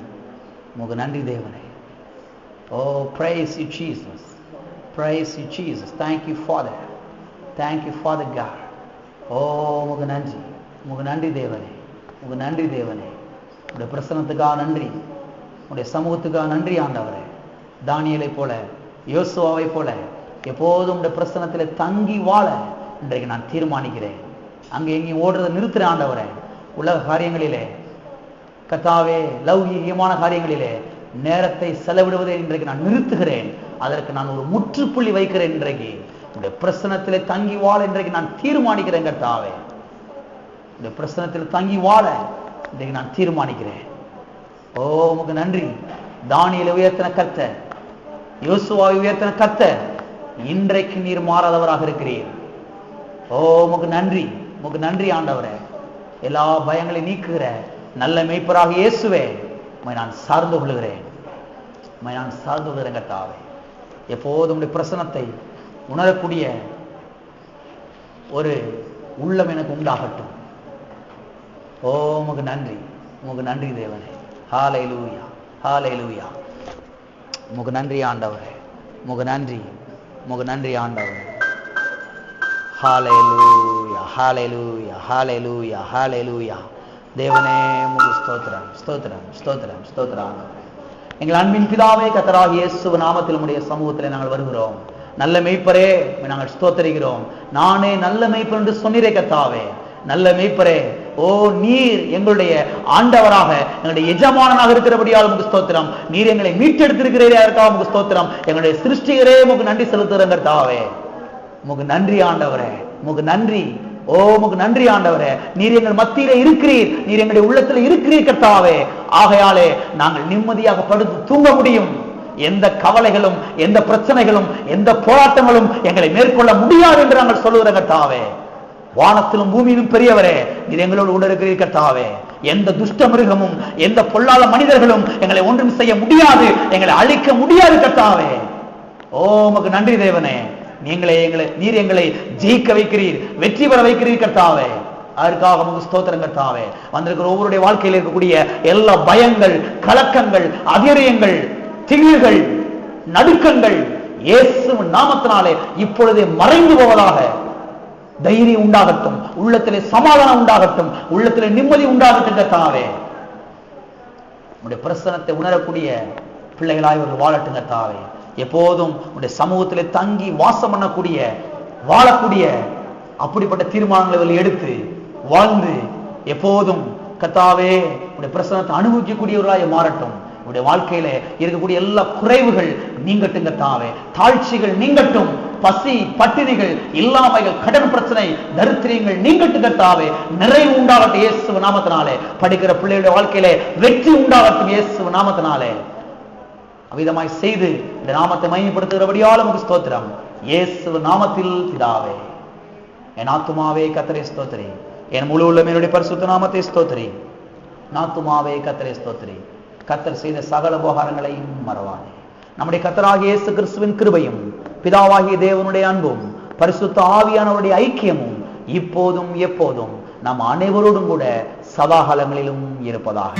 உமக்கு நன்றி தேவனே. ஓ praise you Jesus, praise you Jesus. Thank you Father, thank you Father God. ஓ உமக்கு நன்றி, உமக்கு நன்றி தேவனே, உமக்கு நன்றி தேவனே. உடைய பிரசன்னத்துக்காக நன்றி, உடைய சமூகத்துக்காக நன்றி ஆண்டவரே. தானியேலை போல, யோசுவாவை போல எப்போதும் உடைய பிரசன்னத்திலே தங்கி வாழ இன்றைக்கு நான் தீர்மானிக்கிறேன். அங்கே எங்கேயும் ஓடுறதை நிறுத்துற ஆண்டவரே. உலக காரியங்களிலே கர்த்தாவே, லௌகீகமான காரியங்களிலே நேரத்தை செலவிடுவதை இன்றைக்கு நான் நிறுத்துகிறேன். அதற்கு நான் ஒரு முற்றுப்புள்ளி வைக்கிறேன். இன்றைக்கு உடைய பிரசன்னத்திலே தங்கி வாழ இன்றைக்கு நான் தீர்மானிக்கிறேன். கர்த்தாவே, உடைய பிரசன்னத்தில் தங்கி வாழ இன்றைக்கு நான் தீர்மானிக்கிறேன். ஓ உமக்கு நன்றி. தானியேலை உயர்த்தின கர்த்தர், யோசுவாவை உயர்த்தின கர்த்தர், இன்றைக்கு நீர் மாறாதவராக இருக்கிறீர். ஓ உமக்கு நன்றி, உமக்கு நன்றி ஆண்டவரே. எல்லா பயங்களை நீக்குகிற நல்ல மேய்ப்பராக இயேசுவே, நான் சார்ந்து கொள்கிறேன். நான் சார்ந்து கொள்கிறேன் கர்த்தாவே. எப்போதும் உடைய பிரசன்னத்தை உணரக்கூடிய ஒரு உள்ளம் எனக்கு உண்டாகட்டும். ஓ உமக்கு நன்றி, உமக்கு நன்றி தேவனே. ஹல்லேலூயா, ஹல்லேலூயா. உமக்கு நன்றி ஆண்டவரே, உமக்கு நன்றி, உமக்கு நன்றி ஆண்டவரே. ஹல்லேலூயா, ஹல்லேலூயா, ஹல்லேலூயா, ஹல்லேலூயா. தேவனே உமக்கு ஸ்தோத்திரம், ஸ்தோத்திரம், ஸ்தோத்திரம், ஸ்தோத்திரம். எங்கள் அன்பின் பிதாவே, கர்த்தராகிய இயேசு நாமத்தில் உம்முடைய சமூகத்தில் நாங்கள் வருகிறோம். நல்ல மேய்ப்பரே, நாங்கள் ஸ்தோத்திரிக்கிறோம். நானே நல்ல மேய்ப்பர் என்று சொன்னீரே கர்த்தாவே. நல்ல மேய்ப்பரே, ஓ நீர் எங்களுடைய ஆண்டவராக, எங்களுடைய எஜமானனாக இருக்கிறபடியால் உமக்கு ஸ்தோத்திரம். நீர் எங்களை மீட்டெடுத்திருக்கிறீரே, அதற்காக உமக்கு ஸ்தோத்திரம். எங்களுடைய சிருஷ்டிகரே உமக்கு நன்றி செலுத்துகிறேன் கர்த்தாவே. உமக்கு நன்றி ஆண்டவரே, உமக்கு நன்றி. ஓ உமக்கு நன்றி ஆண்டவரே. நீர் எங்கள் மத்தியிலே இருக்கிறீர், நீர் எங்களுடைய உள்ளத்தில் இருக்கிறீர் கர்த்தாவே. ஆகையாலே நாங்கள் நிம்மதியாக படுத்து தூங்க முடியும். எந்த கவலைகளும், எந்த பிரச்சனைகளும், எந்த போராட்டங்களும் எங்களை மேற்கொள்ள முடியாது என்று நாங்கள் சொல்லுகிற கர்த்தாவே. வானத்திலும் பூமியிலும் பெரியவரே, நீர் எங்களோடு கூட இருக்கிறீர் கர்த்தாவே. எந்த துஷ்ட மிருகமும், எந்த பொல்லாத மனிதர்களும் எங்களை ஒன்றும் செய்ய முடியாது, எங்களை அழிக்க முடியாது கர்த்தாவே. ஓ உமக்கு நன்றி தேவனே. நீர் எங்களை ஜெயிக்க வைக்கிறீர், வெற்றி பெற வைக்கிறீர் கர்த்தாவே. அதற்காக உமக்கு ஸ்தோத்திரம் கர்த்தாவே. வந்திருக்கிற ஒவ்வொருடைய வாழ்க்கையில் இருக்கக்கூடிய எல்லா பயங்கள், கலக்கங்கள், அதிரியங்கள், திகில்கள், நடுக்கங்கள் இயேசு நாமத்தினாலே இப்பொழுதே மறைந்து போவதாக. தைரியம் உண்டாகட்டும், உள்ளத்திலே சமாதானம் உண்டாகட்டும், உள்ளத்திலே நிம்மதி உண்டாகட்டும் கர்த்தாவே. உடைய பிரசன்னத்தை உணரக்கூடிய பிள்ளைகளாய் ஒரு வாழட்டும் கர்த்தாவே. எப்போதும் உடைய சமூகத்திலே தங்கி வாசம் பண்ணக்கூடிய, வாழக்கூடிய அப்படிப்பட்ட தீர்மானங்களை எடுத்து வாழ்ந்து எப்போதும் கர்த்தாவே உடைய பிரசன்னத்தை அனுபவிக்கக்கூடியவர்களாய் மாறட்டும். உடைய வாழ்க்கையில இருக்கக்கூடிய எல்லா குறைவுகள் நீங்கட்டும் கர்த்தாவே. தாழ்ச்சிகள் நீங்கட்டும், பசி பட்டினிகள், இல்லாமைகள், கடன் பிரச்சனை, தரித்திரங்கள் நீங்கட்டும் கர்த்தாவே. நிறைவு உண்டாகட்டும் இயேசு நாமத்தினாலே. படிக்கிற பிள்ளைகளுடைய வாழ்க்கையிலே வெற்றி உண்டாகட்டும் இயேசு நாமத்தினாலே. அவ்விதமாய் செய்து இந்த நாமத்தை மகிமைப்படுத்துகிறபடியால் உமக்கு ஸ்தோத்திரம். இயேசு நாமத்தில் பிதாவே. என் ஆத்துமாவே கர்த்தரை ஸ்தோத்திரி, என் முழு உள்ளமே என்னுடைய பரிசுத்த நாமத்தை ஸ்தோத்திரி. ஆத்துமாவே கர்த்தரை ஸ்தோத்திரி. கர்த்தர் செய்த சகல உபகாரங்களையும் மறவாதே. நம்முடைய கர்த்தராகிய இயேசு கிறிஸ்துவின் கிருபையும், பிதாவாகிய தேவனுடைய அன்பும், பரிசுத்த ஆவியானவருடைய ஐக்கியமும் இப்போதும் எப்போதும் நம் அனைவரோடும் கூட சதாகாலங்களிலும் இருப்பதாக.